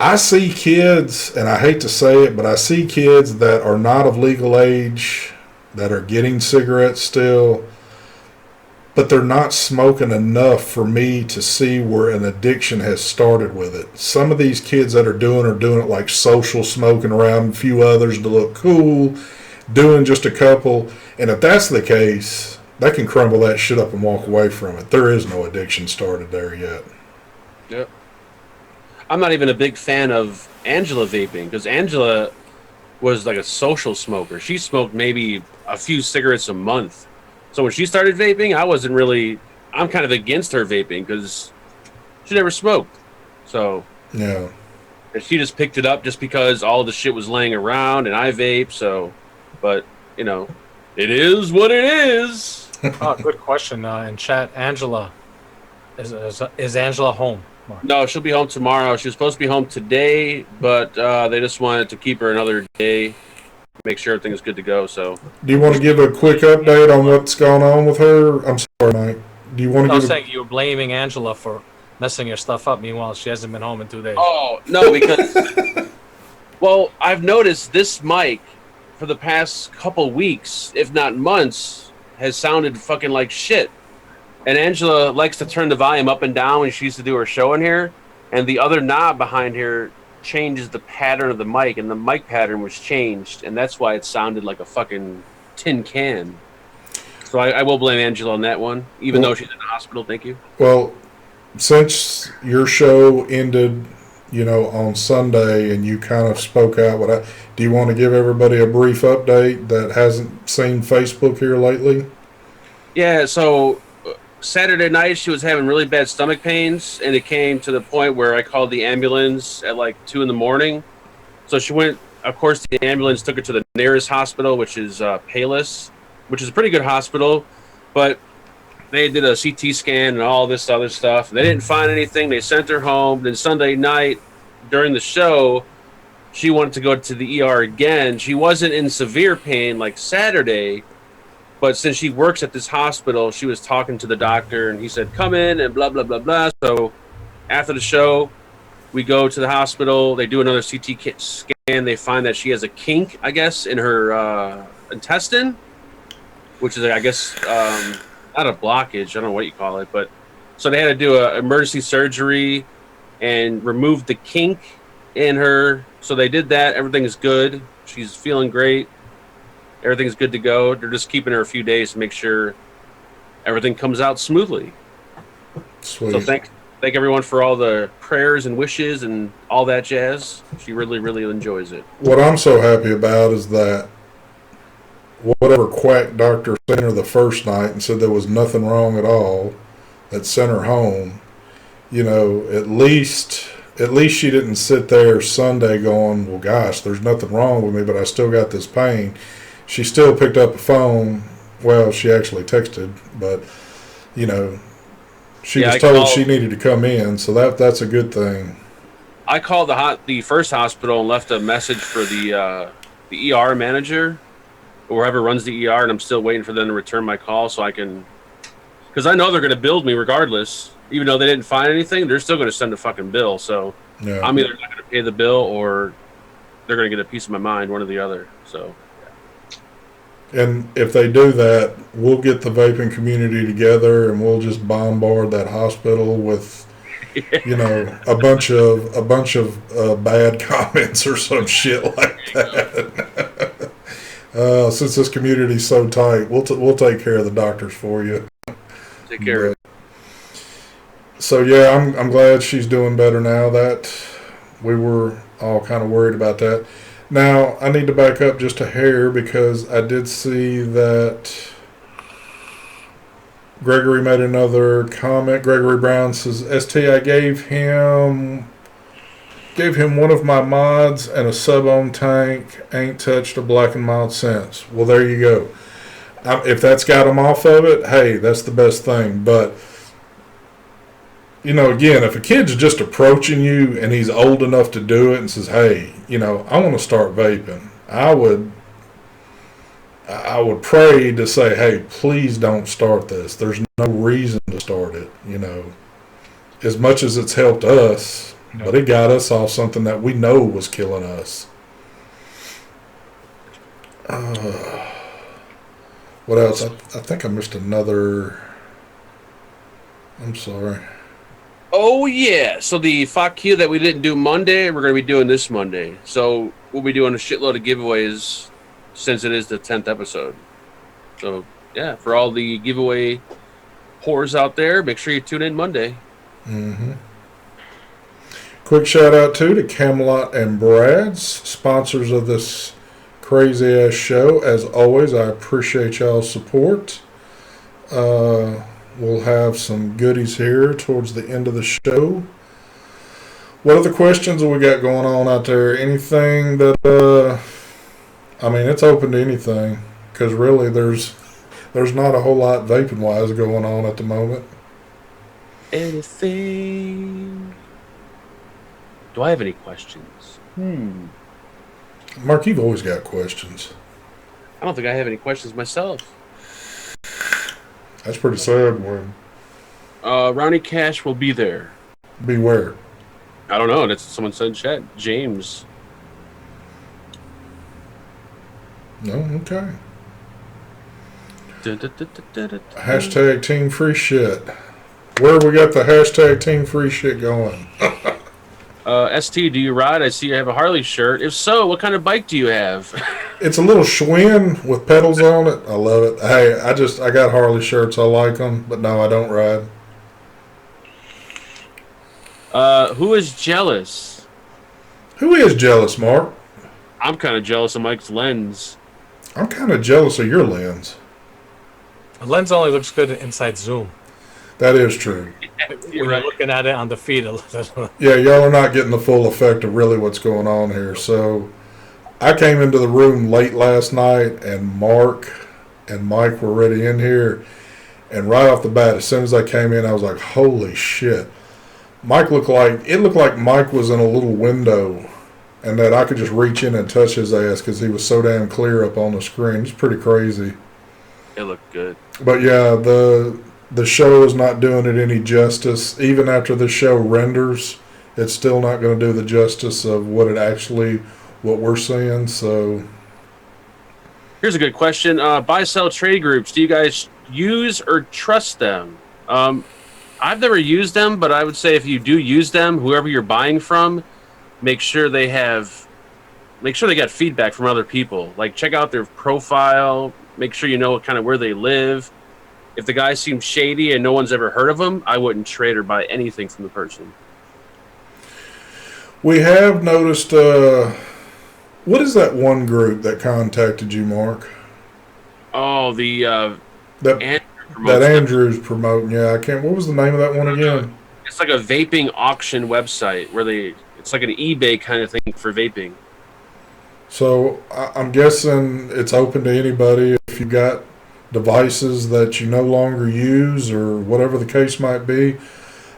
I see kids, and I hate to say it, but I see kids that are not of legal age that are getting cigarettes still, but they're not smoking enough for me to see where an addiction has started with it. Some of these kids that are doing it like social smoking around a few others to look cool, doing just a couple. And if that's the case, they can crumble that shit up and walk away from it. There is no addiction started there yet. Yep. I'm not even a big fan of Angela vaping because Angela was like a social smoker. She smoked maybe a few cigarettes a month. So when she started vaping, I'm kind of against her vaping because she never smoked. So yeah, and she just picked it up just because all the shit was laying around and I vape. So, but you know, it is what it is. Oh, good question. In chat, Angela, is Angela home? Mark? No, she'll be home tomorrow. She was supposed to be home today, but they just wanted to keep her another day, make sure everything is good to go. So, do you want to give a quick update on what's going on with her? I'm sorry, Mike. Do you want to I give? was saying you were blaming Angela for messing your stuff up. Meanwhile, she hasn't been home in 2 days. Oh no, because well, I've noticed this mic for the past couple weeks, if not months, has sounded fucking like shit. And Angela likes to turn the volume up and down when she used to do her show in here. And the other knob behind here changes the pattern of the mic. And the mic pattern was changed. And that's why it sounded like a fucking tin can. So I will blame Angela on that one. Even though she's in the hospital. Thank you. Well, since your show ended, on Sunday and you kind of spoke out, do you want to give everybody a brief update that hasn't seen Facebook here lately? Yeah, so Saturday night, she was having really bad stomach pains, and it came to the point where I called the ambulance at like 2 a.m. So she went, of course, the ambulance took her to the nearest hospital, which is Palos, which is a pretty good hospital, but they did a CT scan and all this other stuff. They didn't find anything. They sent her home. Then Sunday night, during the show, she wanted to go to the ER again. She wasn't in severe pain like Saturday, but since she works at this hospital, she was talking to the doctor, and he said, come in, and blah, blah, blah, blah. So after the show, we go to the hospital. They do another CT scan. They find that she has a kink, I guess, in her intestine, which is, I guess, not a blockage. I don't know what you call it. But so they had to do an emergency surgery and remove the kink in her. So they did that. Everything is good. She's feeling great. Everything's good to go. They're just keeping her a few days to make sure everything comes out smoothly. Sweet. So thank everyone for all the prayers and wishes and all that jazz. She really, really enjoys it. What I'm so happy about is that whatever quack doctor sent her the first night and said there was nothing wrong at all, that sent her home, at least she didn't sit there Sunday going, well, gosh, there's nothing wrong with me, but I still got this pain. She still picked up the phone. Well, she actually texted, but, she was told she needed to come in, so that's a good thing. I called the first hospital and left a message for the ER manager, or whoever runs the ER, and I'm still waiting for them to return my call so I can, because I know they're going to bill me regardless. Even though they didn't find anything, they're still going to send a fucking bill. So yeah. I'm either not going to pay the bill or they're going to get a piece of my mind, one or the other. So. And if they do that, we'll get the vaping community together and we'll just bombard that hospital with, a bunch of bad comments or some shit like that. Since this community's so tight, we'll take care of the doctors for you. Take care of it. So yeah, I'm glad she's doing better now. That we were all kind of worried about that. Now I need to back up just a hair because I did see that Gregory made another comment. Gregory Brown says, "ST, I gave him one of my mods and a sub on tank. Ain't touched a black and mild since." Well, there you go. If that's got him off of it, hey, that's the best thing. But again, if a kid's just approaching you and he's old enough to do it and says, "Hey, I want to start vaping," I would pray to say, "Hey, please don't start this. There's no reason to start it." As much as it's helped us, but it got us off something that we know was killing us. What else? I think I missed another. I'm sorry. Oh, yeah. So the fuck you that we didn't do Monday, we're going to be doing this Monday. So we'll be doing a shitload of giveaways since it is the 10th episode. So, yeah, for all the giveaway whores out there, make sure you tune in Monday. Mm-hmm. Quick shout out to Camelot and Brad's, sponsors of this crazy ass show. As always, I appreciate y'all's support. We'll have some goodies here towards the end of the show. What other questions have we got going on out there? Anything that, it's open to anything. Because really, there's not a whole lot vaping-wise going on at the moment. Anything? Do I have any questions? Mark, you've always got questions. I don't think I have any questions myself. That's pretty sad, man. Ronnie Cash will be there. Beware. I don't know. That's what someone said in chat. James. No, okay. Hashtag Team Free Shit. Where we got the hashtag Team Free Shit going? ST, do you ride? I see you have a Harley shirt. If so, what kind of bike do you have? It's a little Schwinn with pedals on it. I love it. Hey, I got Harley shirts. I like them, but no, I don't ride. Who is jealous? Who is jealous, Mark? I'm kind of jealous of Mike's lens. I'm kind of jealous of your lens. The lens only looks good inside zoom. That is true. When you're looking at it on the feed, Yeah, y'all are not getting the full effect of really what's going on here. So I came into the room late last night, and Mark and Mike were already in here. And right off the bat, as soon as I came in, I was like, holy shit. It looked like Mike was in a little window and that I could just reach in and touch his ass because he was so damn clear up on the screen. It's pretty crazy. It looked good. But yeah, the show is not doing it any justice. Even after the show renders, it's still not going to do the justice of what we're seeing. So here's a good question. Buy, sell trade groups. Do you guys use or trust them? I've never used them, but I would say if you do use them, whoever you're buying from, make sure they got feedback from other people. Like, check out their profile. Make sure you know kind of where they live. If the guy seems shady and no one's ever heard of him, I wouldn't trade or buy anything from the person. We have noticed, what is that one group that contacted you, Mark? Oh, that Andrew's promoting. Yeah, what was the name of that one again? It's like a vaping auction website where it's like an eBay kind of thing for vaping. So I'm guessing it's open to anybody. If you got devices that you no longer use or whatever the case might be,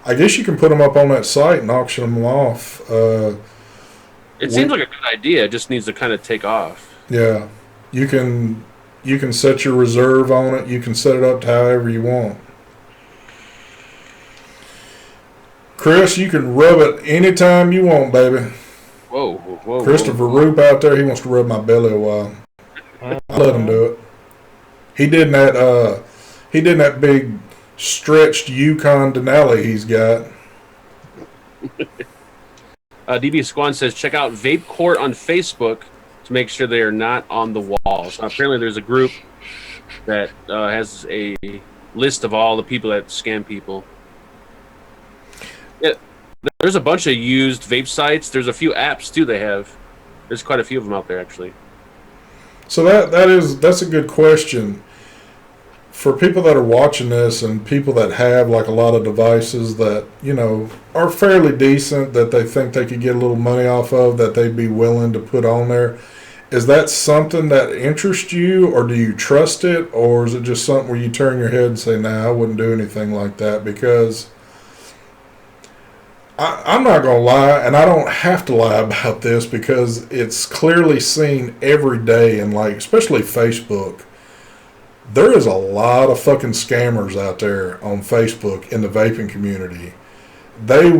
I guess you can put them up on that site and auction them off. It seems like a good idea. It just needs to kind of take off. Yeah. You can set your reserve on it. You can set it up to however you want. Chris, you can rub it anytime you want, baby. Whoa. Christopher Roop out there, he wants to rub my belly a while. I let him do it. He did that big stretched Yukon Denali he's got. DB Squan says, check out Vape Court on Facebook to make sure they are not on the wall. So apparently there's a group that has a list of all the people that scam people. Yeah, there's a bunch of used vape sites. There's a few apps too. They have. There's quite a few of them out there actually. So that's a good question. For people that are watching this and people that have like a lot of devices that, are fairly decent, that they think they could get a little money off of, that they'd be willing to put on there, is that something that interests you, or do you trust it, or is it just something where you turn your head and say, nah, I wouldn't do anything like that? Because I'm not going to lie, and I don't have to lie about this because it's clearly seen every day in, like, especially Facebook. There is a lot of fucking scammers out there on Facebook in the vaping community. They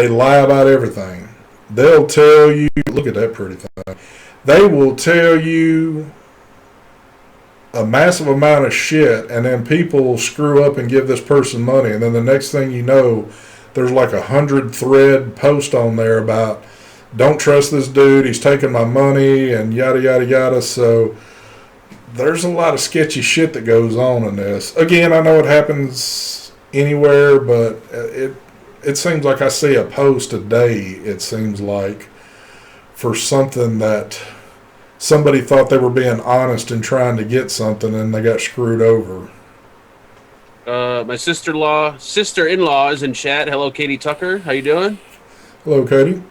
lie about everything. They'll tell you, look at that pretty thing. They will tell you a massive amount of shit, and then people screw up and give this person money, and then the next thing you know, there's like 100 thread post on there about, don't trust this dude, he's taking my money, and yada yada yada. So there's a lot of sketchy shit that goes on in this. Again, I know it happens anywhere, but it seems like I see a post a day, it seems like, for something that somebody thought they were being honest and trying to get something, and they got screwed over. My sister-in-law is in chat. Hello, Katie Tucker. How you doing? Hello, Katie.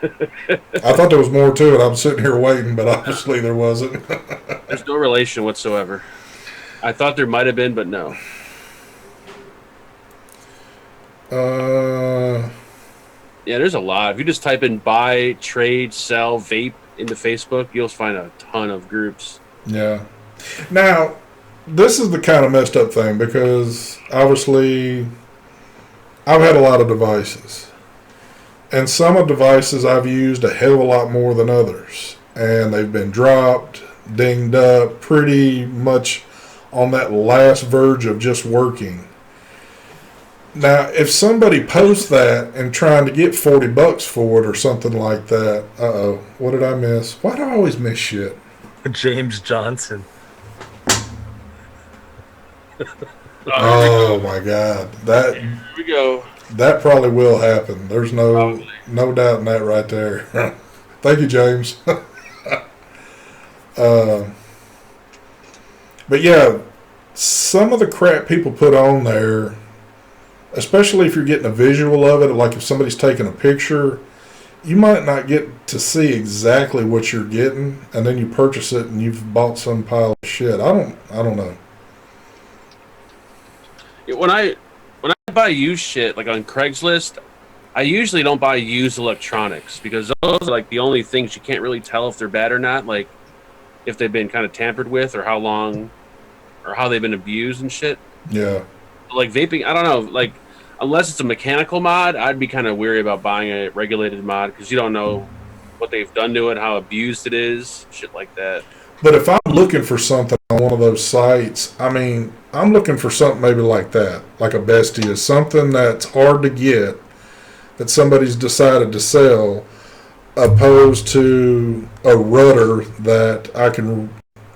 I thought there was more to it. I'm sitting here waiting, but obviously there wasn't. There's no relation whatsoever. I thought there might have been, but no. Yeah, there's a lot. If you just type in buy, trade, sell, vape into Facebook, you'll find a ton of groups. Yeah. Now, this is the kind of messed up thing, because obviously I've had a lot of devices. And some of the devices I've used a hell of a lot more than others. And they've been dropped, dinged up, pretty much on that last verge of just working. Now, if somebody posts that and trying to get $40 for it or something like that, what did I miss? Why do I always miss shit? James Johnson. Oh my God, Here we go. that probably will happen. There's no doubt in that right there. Thank you, James. But yeah, some of the crap people put on there, especially if you're getting a visual of it, like if somebody's taking a picture, you might not get to see exactly what you're getting, and then you purchase it and you've bought some pile of shit. I don't know. When I buy used shit, like on Craigslist, I usually don't buy used electronics, because those are like the only things you can't really tell if they're bad or not, like if they've been kind of tampered with, or how long, or how they've been abused and shit. Yeah. Like vaping, I don't know, like unless it's a mechanical mod, I'd be kind of weary about buying a regulated mod, because you don't know what they've done to it, how abused it is, shit like that. But if I'm looking for something on one of those sites, I mean, I'm looking for something maybe like that, like a Bestia, something that's hard to get, that somebody's decided to sell, opposed to a rudder that I can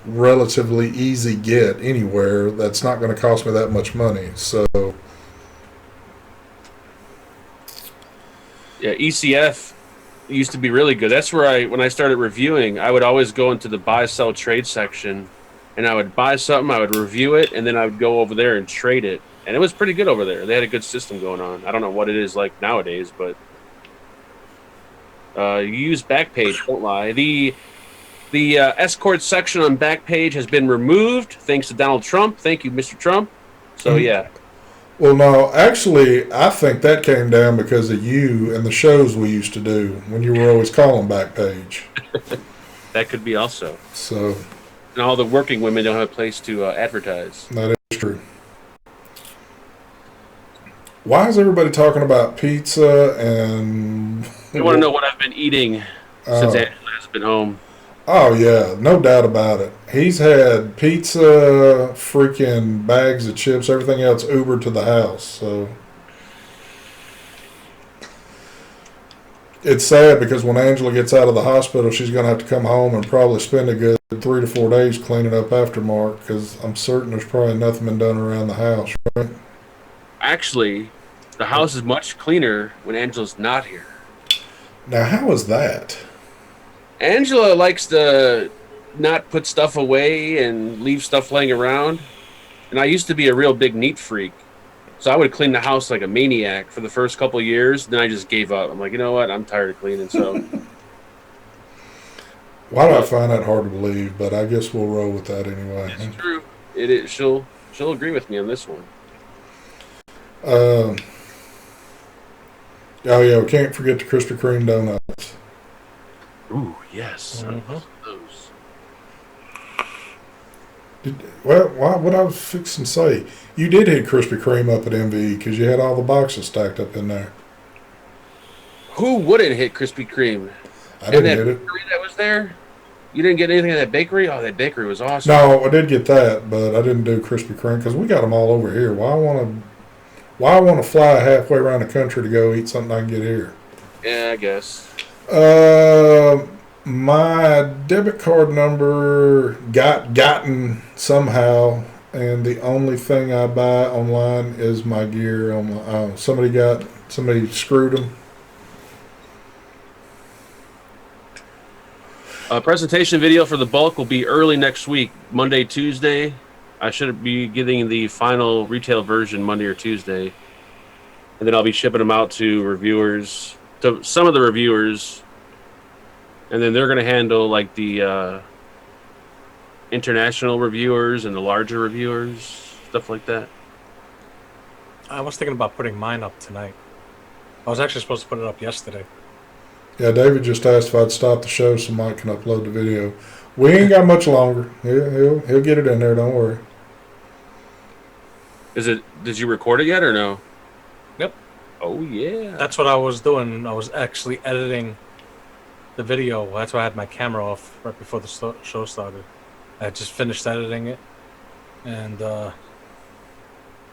relatively easy get anywhere that's not going to cost me that much money. So yeah, ECF used to be really good. That's where when I started reviewing, I would always go into the buy, sell, trade section, and I would buy something, I would review it, and then I would go over there and trade it. And it was pretty good over there. They had a good system going on. I don't know what it is like nowadays, but you use Backpage, don't lie. The escort section on Backpage has been removed thanks to Donald Trump. Thank you, Mr. Trump. So yeah. Well, no, actually, I think that came down because of you and the shows we used to do when you were always calling Backpage. That could be also. So, and all the working women don't have a place to advertise. That is true. Why is everybody talking about pizza and... You want to know what I've been eating since Angela has been home. Oh, yeah, no doubt about it. He's had pizza, freaking bags of chips, everything else Ubered to the house. So It's sad because when Angela gets out of the hospital, she's going to have to come home and probably spend a good 3 to 4 days cleaning up after Mark, because I'm certain there's probably nothing been done around the house, right? Actually, the house is much cleaner when Angela's not here. Now, how is that? Angela likes to not put stuff away and leave stuff laying around. And I used to be a real big neat freak. So I would clean the house like a maniac for the first couple of years. Then I just gave up. I'm like, you know what? I'm tired of cleaning. So Why do I find that hard to believe? But I guess we'll roll with that anyway. it's true. It is. She'll agree with me on this one. Oh yeah, we can't forget the Krispy Kreme donuts. Ooh, yes. Mm-hmm. Those. What I was fixing to say, you did hit Krispy Kreme up at MVE because you had all the boxes stacked up in there. Who wouldn't hit Krispy Kreme? I didn't that hit it. bakery that was there? You didn't get anything at that bakery? Oh, that bakery was awesome. No, I did get that, but I didn't do Krispy Kreme because we got them all over here. Why I want to fly halfway around the country to go eat something I can get here? Yeah, I guess. My debit card number gotten somehow, and the only thing I buy online is my gear. On my somebody screwed them. Presentation video for the bulk will be early next week, Monday, Tuesday. I should be getting the final retail version Monday or Tuesday. And then I'll be shipping them out to reviewers, to some of the reviewers. And then they're going to handle like the international reviewers and the larger reviewers, stuff like that. I was thinking about putting mine up tonight. I was actually supposed to put it up yesterday. Yeah, David just asked if I'd stop the show so Mike can upload the video. We ain't got much longer. He'll get it in there. Don't worry. Did you record it yet or no? Yep. Oh yeah. That's what I was doing. I was actually editing the video. That's why I had my camera off right before the show started. I had just finished editing it and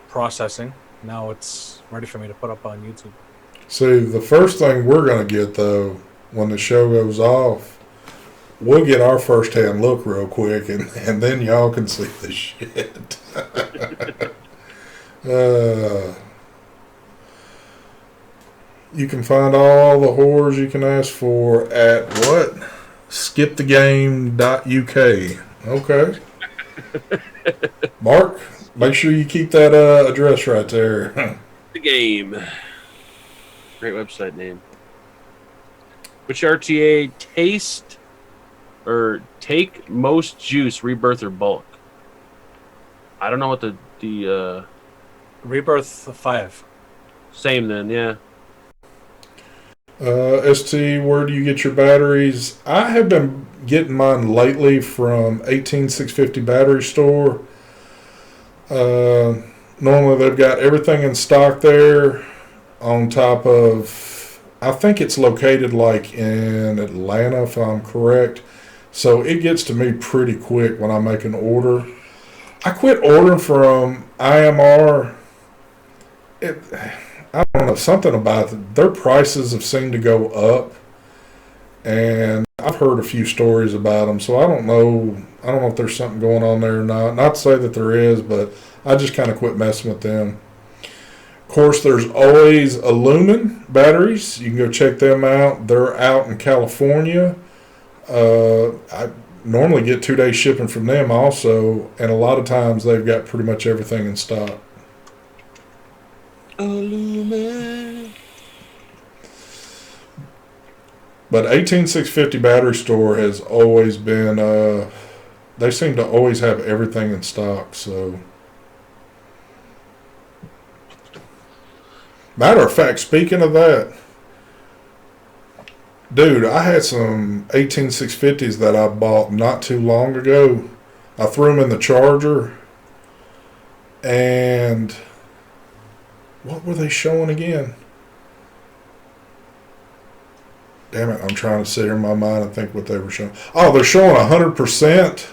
processing. Now it's ready for me to put up on YouTube. See, the first thing we're going to get, though, when the show goes off, we'll get our first-hand look real quick, and then y'all can see the shit. You can find all the whores you can ask for at what? skipthegame.uk. Okay. Mark, make sure you keep that address right there. The game. Great website name. Which RTA taste or take most juice, rebirth or bulk? I don't know what the Rebirth 5. Same then, yeah. ST, where do you get your batteries? I have been getting mine lately from 18650 Battery Store. Normally they've got everything in stock there. On top of, I think it's located like in Atlanta, if I'm correct. So it gets to me pretty quick when I make an order. I quit ordering from IMR. I don't know, something about it. Their prices have seemed to go up. And I've heard a few stories about them. So I don't know if there's something going on there or not. Not to say that there is, but I just kind of quit messing with them. Of course, there's always Illumin batteries. You can go check them out. They're out in California. I normally get 2-day shipping from them also, and a lot of times they've got pretty much everything in stock. Illumin. But 18650 Battery Store has always been, they seem to always have everything in stock, so. Matter of fact, speaking of that, dude, I had some 18650s that I bought not too long ago. I threw them in the charger, and what were they showing again? Damn it, I'm trying to sit here in my mind and think what they were showing. Oh, they're showing 100%,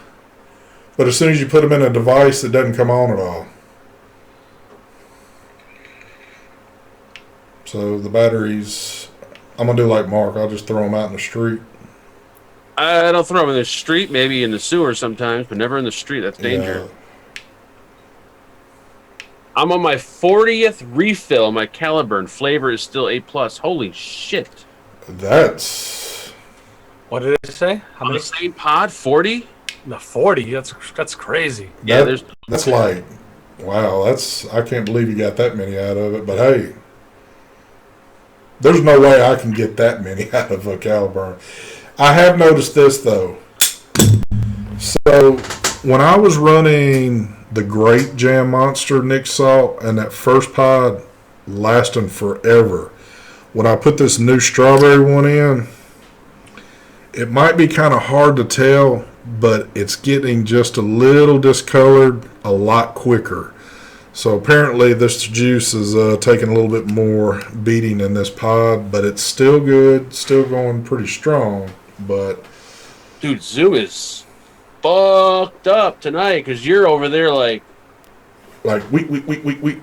but as soon as you put them in a device, it doesn't come on at all. So the batteries I'm gonna do like Mark. I'll just throw them out in the street. I don't throw them in the street, maybe in the sewer sometimes, but never in the street. That's danger. Yeah. I'm on my 40th refill. My Caliburn flavor is still A+. Holy shit. That's What did it say? How On many? the same pod, 40? The 40. That's crazy. Yeah, that's like, wow. I can't believe you got that many out of it. But hey, there's no way I can get that many out of a Caliburn. I have noticed this though. So when I was running the Great Jam Monster Nick Salt and that first pod lasting forever, when I put this new strawberry one in, it might be kind of hard to tell, but it's getting just a little discolored a lot quicker. So apparently this juice is taking a little bit more beating in this pod, but it's still good, still going pretty strong. But dude, Zoo is fucked up tonight because you're over there like we.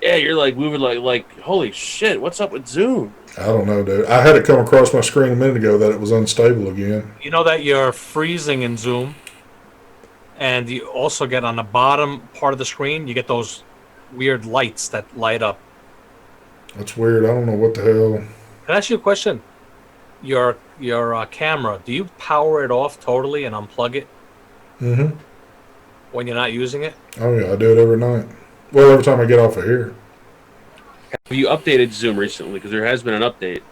Yeah, you're like moving like holy shit, what's up with Zoom? I don't know, dude. I had it come across my screen a minute ago that it was unstable again. You know that you're freezing in Zoom, and you also get on the bottom part of the screen, you get those weird lights that light up. That's weird. I don't know what the hell. Can I ask you a question? Your camera, do you power it off totally and unplug it Mm-hmm. when you're not using it? Oh yeah, I do it every night. Well, every time I get off of here. Have you updated Zoom recently? Because there has been an update.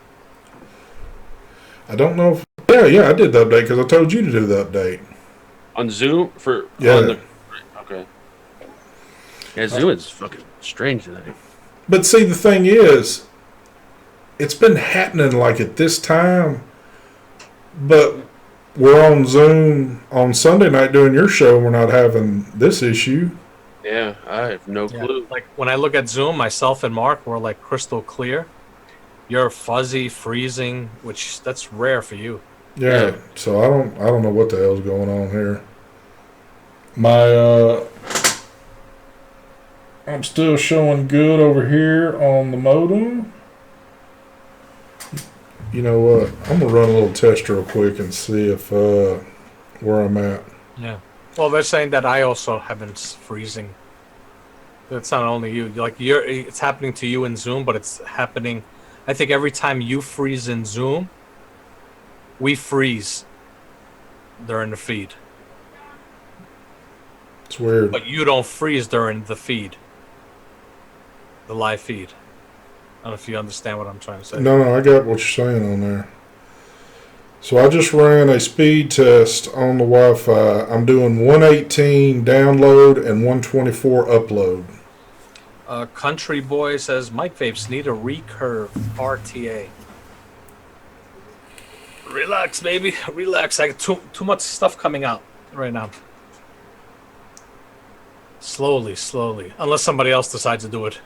I don't know if... Yeah, I did the update because I told you to do the update. On Zoom? Yeah. Okay. Yeah, Zoom is fucking strange tonight. But see, the thing is, it's been happening like at this time, but we're on Zoom on Sunday night doing your show and we're not having this issue. Yeah, I have no clue. Like when I look at Zoom, myself and Mark were like crystal clear. You're fuzzy, freezing, which that's rare for you. Yeah, so I don't know what the hell's going on here. I'm still showing good over here on the modem. You know what? I'm gonna run a little test real quick and see if where I'm at. Yeah. Well, they're saying that I also have been freezing. It's not only you. It's happening to you in Zoom, but it's happening. I think every time you freeze in Zoom, we freeze during the feed. It's weird. But you don't freeze during the feed. The live feed. I don't know if you understand what I'm trying to say. No, I got what you're saying on there. So I just ran a speed test on the Wi-Fi. I'm doing 118 download and 124 upload. Country Boy says, Mike Vapes need a recurve RTA. Relax, baby. Relax. I got too much stuff coming out right now. Slowly. Unless somebody else decides to do it.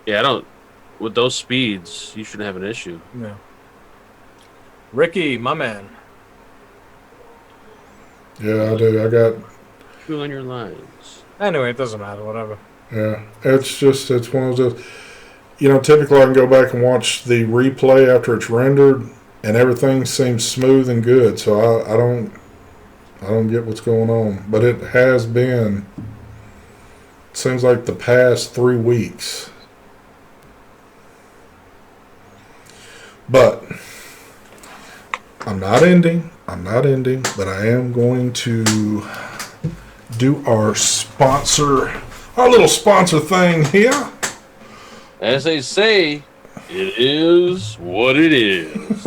Yeah, I don't... With those speeds, you shouldn't have an issue. Yeah. Ricky, my man. Yeah, I do. I got... Two on your lines. Anyway, it doesn't matter. Whatever. Yeah, it's one of those... You know, typically I can go back and watch the replay after it's rendered, and everything seems smooth and good. So I don't get what's going on. But it has been... Seems like the past 3 weeks. But I'm not ending, but I am going to do our little sponsor thing here. As they say, it is what it is.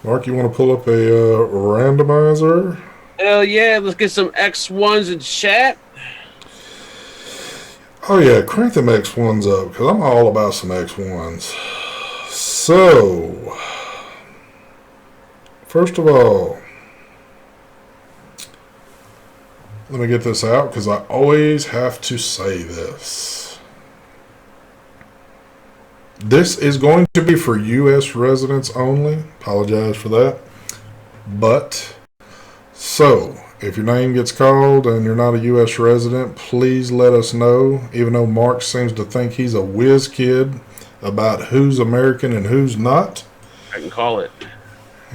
Mark, you want to pull up a randomizer? Hell yeah, let's get some X1s in chat. Oh yeah, crank them X1s up, because I'm all about some X1s. So, first of all, let me get this out because I always have to say this. This is going to be for U.S. residents only. Apologize for that. But, so, if your name gets called and you're not a U.S. resident, please let us know. Even though Mark seems to think he's a whiz kid, about who's American and who's not. I can call it.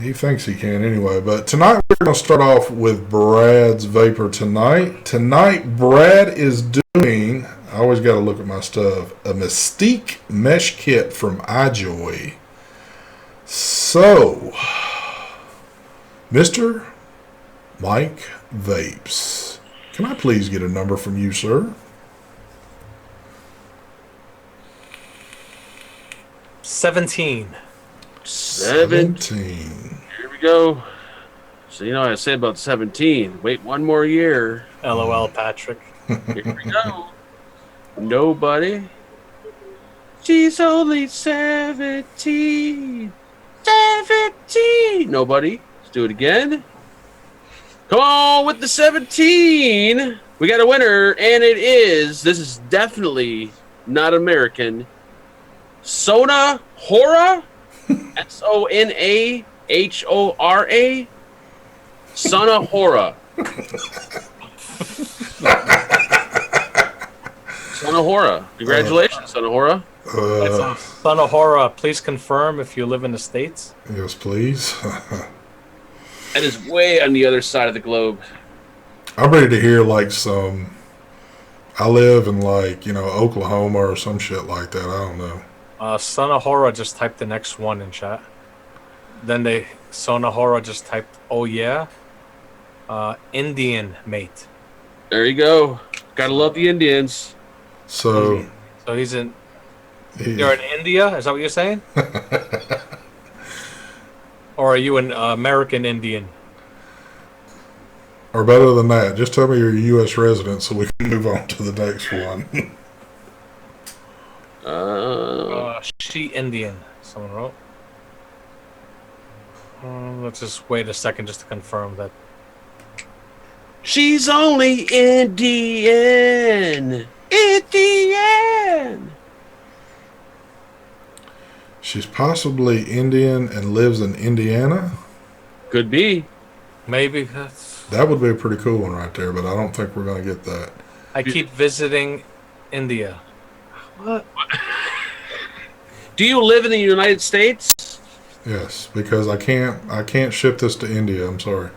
He thinks he can anyway. But tonight we're going to start off with Brad's Vapor tonight. Tonight, Brad is doing, I always got to look at my stuff, a Mystique mesh kit from iJoy. So, Mr. Mike Vapes, can I please get a number from you, sir? 17. 17. Here we go. So, you know what I said about 17. Wait one more year. LOL, Patrick. Here we go. Nobody. She's only 17. 17. Nobody. Let's do it again. Come on with the 17. We got a winner, and it is, this is definitely not American, Sona Hora. Sonahora. Sonahora. Sonahora. Congratulations, Sonahora. Sonahora, please confirm if you live in the States. Yes, please. That is way on the other side of the globe. I'm ready to hear like some, I live in like, Oklahoma or some shit like that. I don't know. Sonahora just typed the next one in chat. Then Sonahora just typed, oh yeah, Indian mate. There you go. Gotta love the Indians. So he's in. You're in India? Is that what you're saying? Or are you an American Indian? Or better than that, just tell me you're a U.S. resident so we can move on to the next one. She Indian, someone wrote. Let's just wait a second just to confirm that. She's only Indian. Indian. She's possibly Indian and lives in Indiana. Could be. Maybe. That would be a pretty cool one right there, but I don't think we're going to get that. I keep visiting India. What? Do you live in the United States? Yes, because I can't ship this to India. I'm sorry.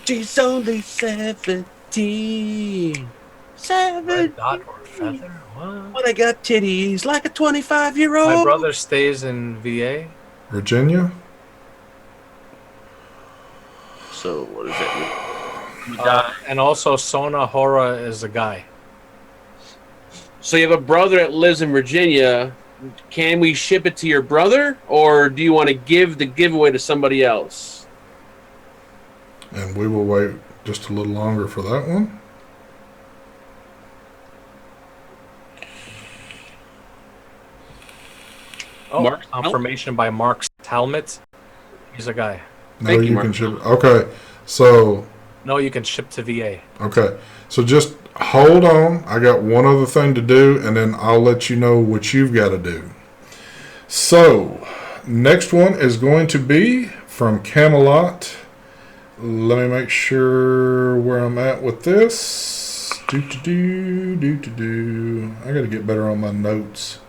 She's only 17. 7. Dot or feather? What? But I got titties like a 25-year-old. My brother stays in VA. Virginia? So what does that mean? And also Sonahora is a guy. So you have a brother that lives in Virginia. Can we ship it to your brother, or do you want to give the giveaway to somebody else? And we will wait just a little longer for that one. Oh, Mark confirmation by Mark Talmot. He's a guy. No, Thank you, you Mark. can ship. Okay, so No, you can ship to VA. okay, so just hold on. I got one other thing to do, and then I'll let you know what you've got to do. So, next one is going to be from Camelot. Let me make sure where I'm at with this. I got to get better on my notes.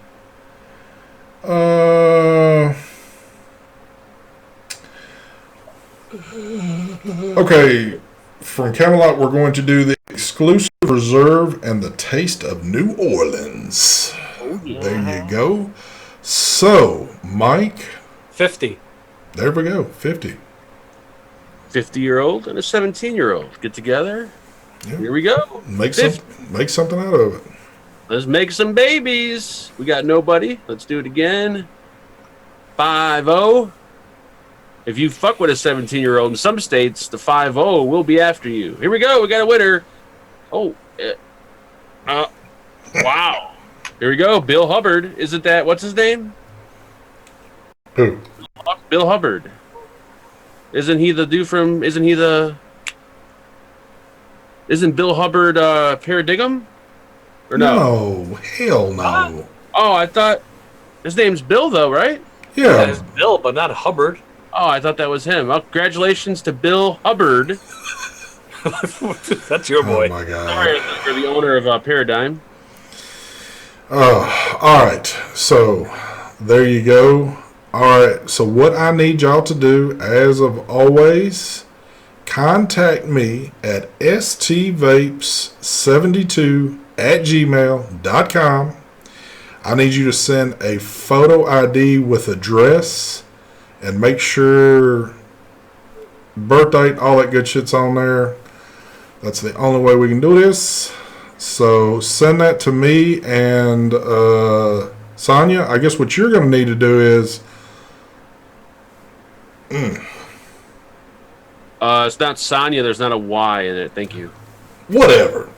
Okay, from Camelot, we're going to do the exclusive reserve and the taste of New Orleans. Oh, yeah. There you go. So, Mike, 50. there we go, 50. 50-year-old and a 17-year-old get together. Yeah. Here we go. Make something out of it. Let's make some babies. We got nobody. Let's do it again. 5-0. If you fuck with a 17-year-old in some states, the 5-0 will be after you. Here we go. We got a winner. Oh. Wow. Here we go. Bill Hubbard. Isn't that, what's his name? Who? Bill Hubbard. Isn't he the dude from, isn't Bill Hubbard Paradigm? Or no? No, hell no. Oh, I thought his name's Bill, though, right? Yeah. That is Bill, but not Hubbard. Oh, I thought that was him. Well, congratulations to Bill Hubbard. That's your boy. Oh my Sorry, God. for the owner of Paradigm. All right. So there you go. All right. So what I need y'all to do, as of always, contact me at stvapes72@gmail.com. I need you to send a photo ID with address and make sure birth date, all that good shit's on there. That's the only way we can do this. So send that to me and Sonia. I guess what you're going to need to do is it's not Sonya. There's not a Y in it. Thank you. whatever.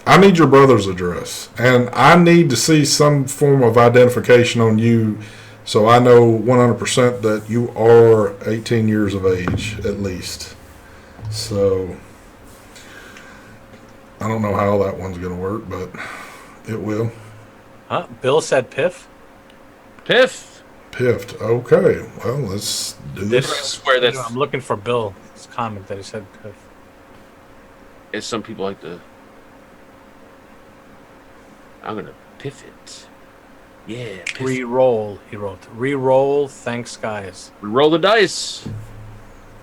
I need your brother's address, and I need to see some form of identification on you, so I know 100% that you are 18 years of age at least. So I don't know how that one's going to work, but it will. Huh? Bill said Piff. Piff. Piffed. Okay. Well, let's do I this. swear that's I'm looking for Bill's comment that he said Piff. as some people like to. I'm gonna piff it. Yeah. Piff. Re-roll, he wrote. Re-roll, thanks, guys. We roll the dice.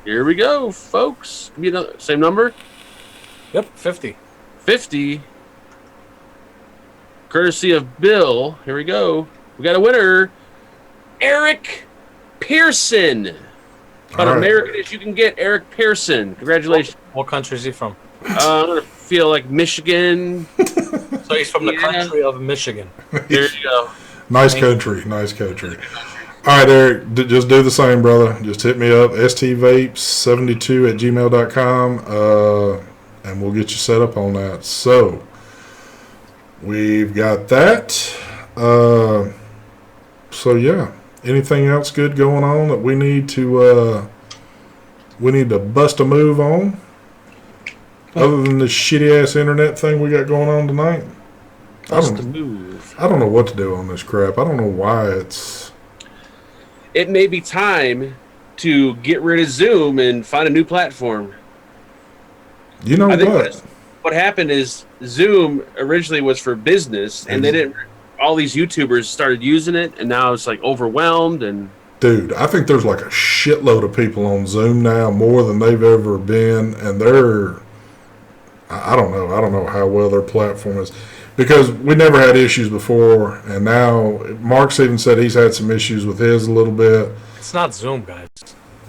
Here we go, folks. Give me another same number. Yep, 50. 50. Courtesy of Bill. Here we go. We got a winner. Eric Pearson. About All right. American as you can get, Eric Pearson. Congratulations. What country is he from? I'm gonna feel like Michigan. So he's from the Yeah. country of Michigan. There you go. Nice country. Nice country. All right, Eric, just do the same, brother. Just hit me up, stvapes72@gmail.com, and we'll get you set up on that. So, we've got that. So, yeah. Anything else good going on that we need to bust a move on? Other than this shitty-ass internet thing we got going on tonight? Bust a move. I don't know what to do on this crap. I don't know why it's... It may be time to get rid of Zoom and find a new platform. You know I think what? what happened is Zoom originally was for business, and they didn't. All these YouTubers started using it, and now it's like overwhelmed. And Dude, I think there's like a shitload of people on Zoom now, more than they've ever been, and they're... I don't know. I don't know how well their platform is. Because we never had issues before, and now Mark's even said he's had some issues with his a little bit. It's not Zoom, guys.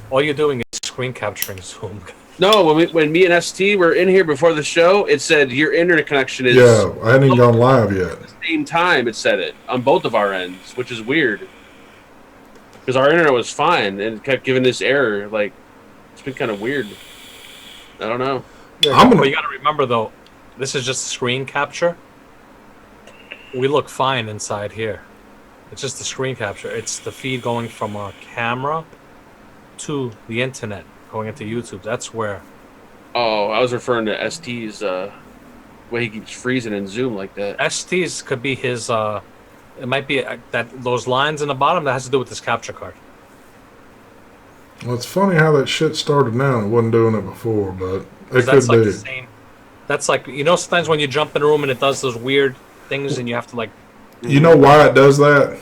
All you're doing is screen capturing Zoom. no, when me and ST were in here before the show, it said your internet connection is Yeah, I hadn't even gone live yet. at the same time. It said it on both of our ends, which is weird. Because our internet was fine, and it kept giving this error. Like, it's been kind of weird. I don't know. But you got to remember, though, this is just screen capture. We look fine inside here. It's just the screen capture. It's the feed going from our camera to the internet, going into YouTube. That's where. Oh, I was referring to ST's way he keeps freezing in Zoom like that. ST's could be his. It might be that those lines in the bottom that has to do with this capture card. Well, it's funny how that shit started now. It wasn't doing it before, but it That's could like be. the same. That's like, you know, sometimes when you jump in a room and it does those weird things and you have to like. You know why it does that?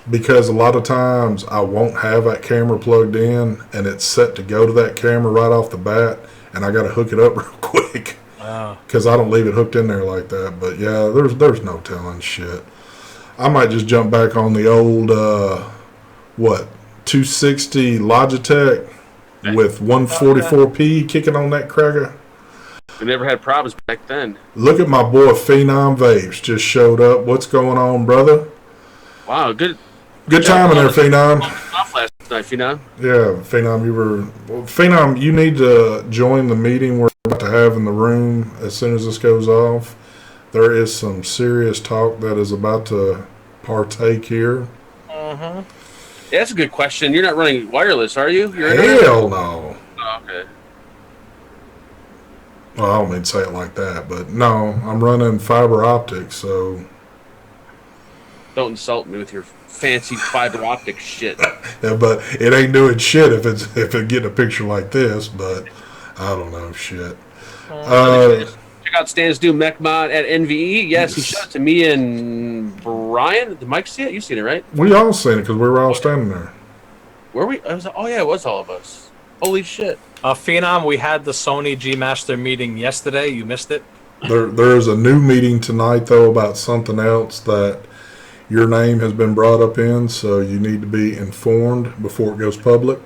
Because a lot of times I won't have that camera plugged in, and it's set to go to that camera right off the bat, and I got to hook it up real quick because I don't leave it hooked in there like that. But yeah, there's no telling shit. I might just jump back on the old 260 Logitech with 144p kicking on that cracker. We never had problems back then. Look at my boy Phenom Vapes just showed up. What's going on, brother? Wow, good Timing there, Phenom. off last night, you know. Yeah, Phenom, Phenom, you need to join the meeting we're about to have in the room as soon as this goes off. There is some serious talk that is about to partake here. Yeah, that's a good question. You're not running wireless, are you? Hell no. Oh, okay. Well, I don't mean to say it like that, but no, I'm running fiber optic, so... Don't insult me with your fancy fiber optic shit. Yeah, but it ain't doing shit if it getting a picture like this, but I don't know shit. Check out out Stan's new mech mod at NVE. Yes, he showed it to me and Brian. Did Mike see it? You seen it, right? We all seen it because we were all standing there. Were we? Oh yeah, it was all of us. Holy shit! Phenom, we had the Sony G Master meeting yesterday. You missed it. There is a new meeting tonight though about something else that your name has been brought up in, so you need to be informed before it goes public.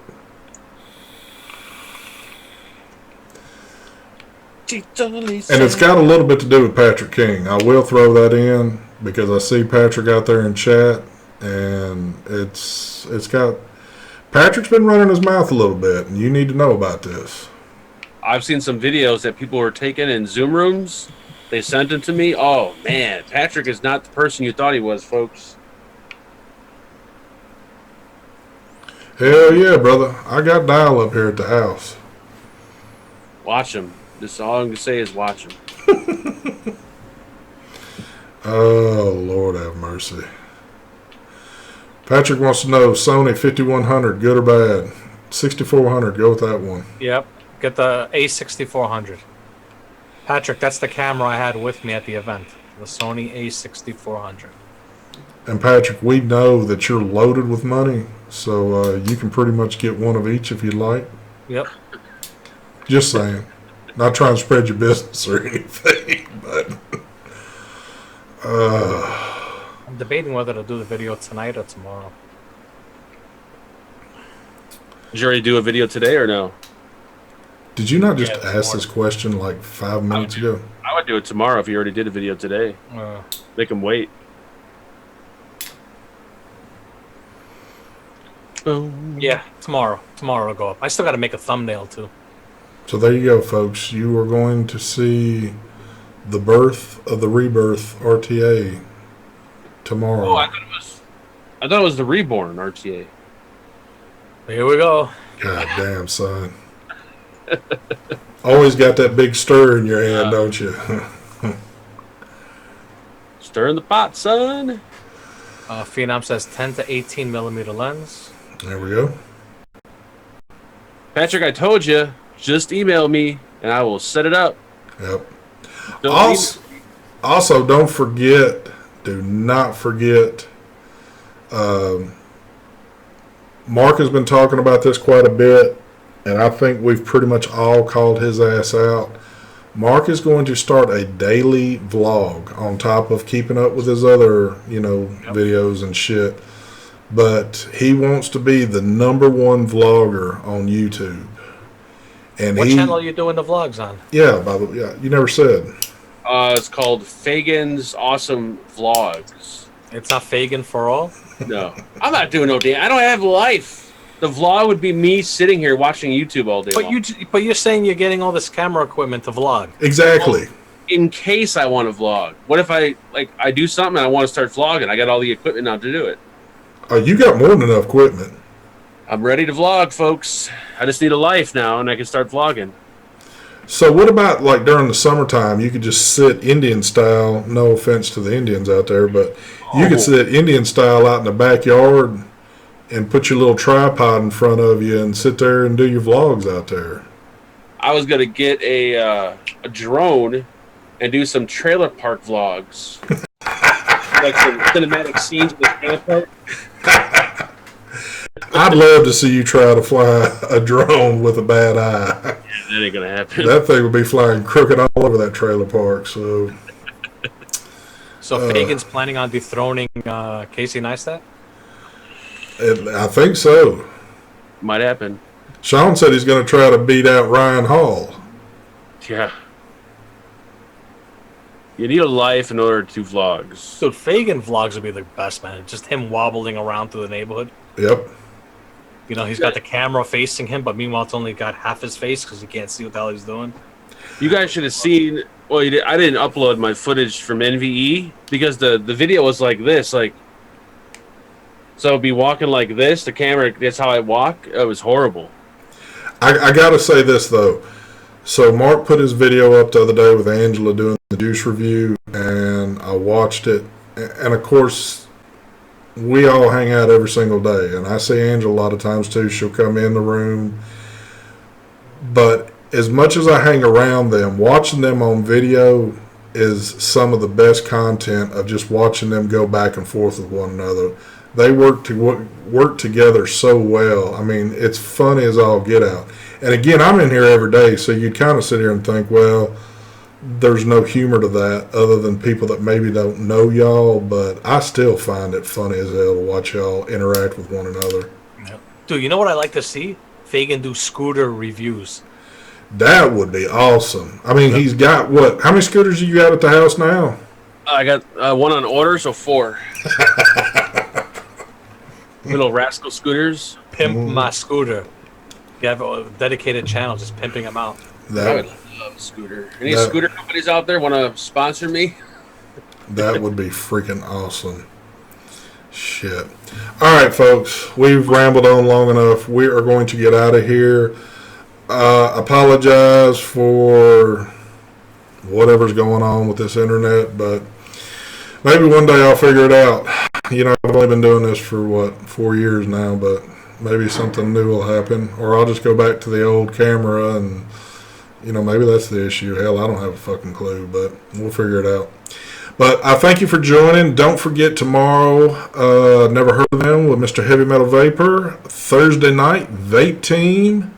And it's got a little bit to do with Patrick King. I will throw that in because I see Patrick out there in chat, and it's got Patrick's been running his mouth a little bit, and you need to know about this. I've seen some videos that people were taking in Zoom rooms. They sent them to me. Oh man, Patrick is not the person you thought he was, folks. Hell yeah, brother! I got dial up here at the house. Watch him. This all I'm gonna say is watch him. Oh, Lord have mercy. Patrick wants to know, Sony 5100, good or bad? 6400, go with that one. Yep. Get the A6400. Patrick, that's the camera I had with me at the event. The Sony A6400. And Patrick, we know that you're loaded with money, so you can pretty much get one of each if you'd like. Yep. Just saying. Not trying to spread your business or anything, but... I'm debating whether to do the video tonight or tomorrow. Did you already do a video today or no? Did you not just ask this question like 5 minutes ago? I would do it tomorrow if you already did a video today. Make him wait. Boom. Yeah, tomorrow. Tomorrow will go up. I still got to make a thumbnail too. So there you go, folks. You are going to see the birth of the Rebirth RTA tomorrow. Oh, I thought it was the Reborn RTA. Here we go. God damn, son. Always got that big stir in your hand, don't you? Stir in the pot, son. Phenom says 10 to 18 millimeter lens. There we go. Patrick, I told you, just email me and I will set it up. Yep. Also, don't forget, do not forget, Mark has been talking about this quite a bit, and I think we've pretty much all called his ass out. Mark is going to start a daily vlog on top of keeping up with his other, videos and shit. But he wants to be the #1 vlogger on YouTube. And what channel are you doing the vlogs on? Yeah, you never said. It's called Fagan's Awesome Vlogs. It's not Fagan for all? No. I'm not doing no damn. I don't have life. The vlog would be me sitting here watching YouTube all day long. But you're saying you're getting all this camera equipment to vlog. Exactly. Well, in case I want to vlog. What if I do something and I want to start vlogging? I got all the equipment now to do it. Oh, you got more than enough equipment. I'm ready to vlog, folks. I just need a life now and I can start vlogging. So what about like during the summertime? You could just sit Indian style. No offense to the Indians out there, but you could sit Indian style out in the backyard and put your little tripod in front of you and sit there and do your vlogs out there. I was gonna get a drone and do some trailer park vlogs, like some cinematic scenes in the trailer park. I'd love to see you try to fly a drone with a bad eye. Yeah, that ain't gonna happen. That thing would be flying crooked all over that trailer park. So Fagan's planning on dethroning Casey Neistat? I think so. Might happen. Sean said he's going to try to beat out Ryan Hall. Yeah. You need a life in order to vlogs. So Fagan vlogs would be the best, man. Just him wobbling around through the neighborhood. Yep. He's got the camera facing him, but meanwhile it's only got half his face because you can't see what the hell he's doing. You guys should have seen. Well, I didn't upload my footage from NVE because the video was like this, so I'd be walking like this. The camera, that's how I walk. It was horrible. I got to say this, though. So Mark put his video up the other day with Angela doing the juice review, and I watched it. And, of course, we all hang out every single day. And I see Angela a lot of times, too. She'll come in the room. But as much as I hang around them, watching them on video is some of the best content of just watching them go back and forth with one another. They work together so well. I mean, it's funny as all get out. And again, I'm in here every day, so you'd kind of sit here and think, well, there's no humor to that other than people that maybe don't know y'all, but I still find it funny as hell to watch y'all interact with one another. Dude, you know what I like to see? Fagan do scooter reviews. That would be awesome. I mean, he's got what? How many scooters you got at the house now? I got one on order, so 4. Little rascal scooters. Pimp my scooter. You have a dedicated channel just pimping them out. I would love a scooter. Any scooter companies out there want to sponsor me? That would be freaking awesome. Shit. All right, folks. We've rambled on long enough. We are going to get out of here. Apologize for whatever's going on with this internet, but maybe one day I'll figure it out. You know, I've only been doing this for 4 years now, but maybe something new will happen, or I'll just go back to the old camera and, you know, maybe that's the issue. Hell, I don't have a fucking clue, but we'll figure it out. But I thank you for joining. Don't forget tomorrow, Never Heard of Them with Mr. Heavy Metal Vapor. Thursday night, Vape Team.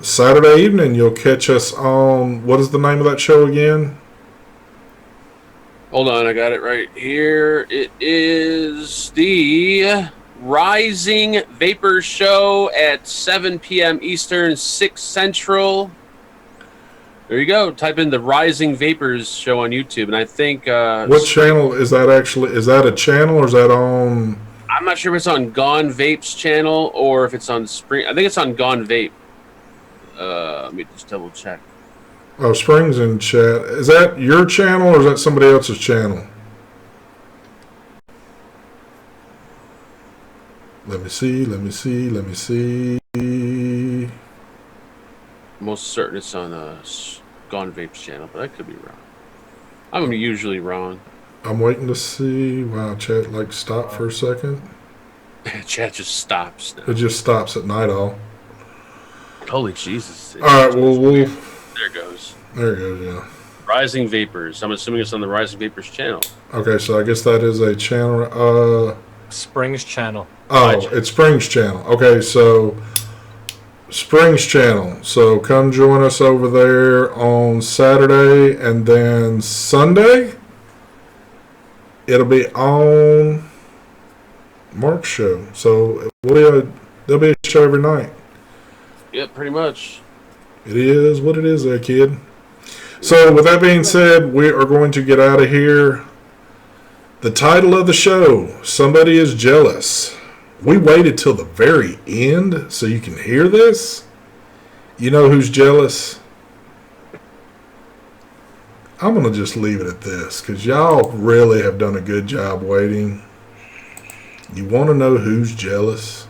Saturday evening, you'll catch us on, what is the name of that show again? Hold on, I got it right here. It is the Rising Vapors Show at 7 p.m. Eastern, 6 Central. There you go. Type in the Rising Vapors Show on YouTube, and I think... what channel is that actually? Is that a channel, or is that on... I'm not sure if it's on Gone Vape's channel or if it's on Spring. I think it's on Gone Vape. Let me just double check. Oh, Spring's in chat. Is that your channel or is that somebody else's channel? Let me see. Most certain it's on Gone Vape's channel, but I could be wrong. I'm usually wrong. I'm waiting to see. Wow, chat stopped for a second. Chat just stops now. It just stops at night all. Holy Jesus. All right, well, there it goes. There it goes, yeah. Rising Vapors. I'm assuming it's on the Rising Vapors channel. Okay, so I guess that is a channel. Spring's channel. Oh, it's Spring's channel. Okay, so Spring's channel. So come join us over there on Saturday, and then Sunday it'll be on Mark's show. So there'll be a show every night. Yep, pretty much. It is what it is there, kid. So with that being said, we are going to get out of here. The title of the show, Somebody is Jealous. We waited till the very end so you can hear this. You know who's jealous? I'm going to just leave it at this because y'all really have done a good job waiting. You want to know who's jealous?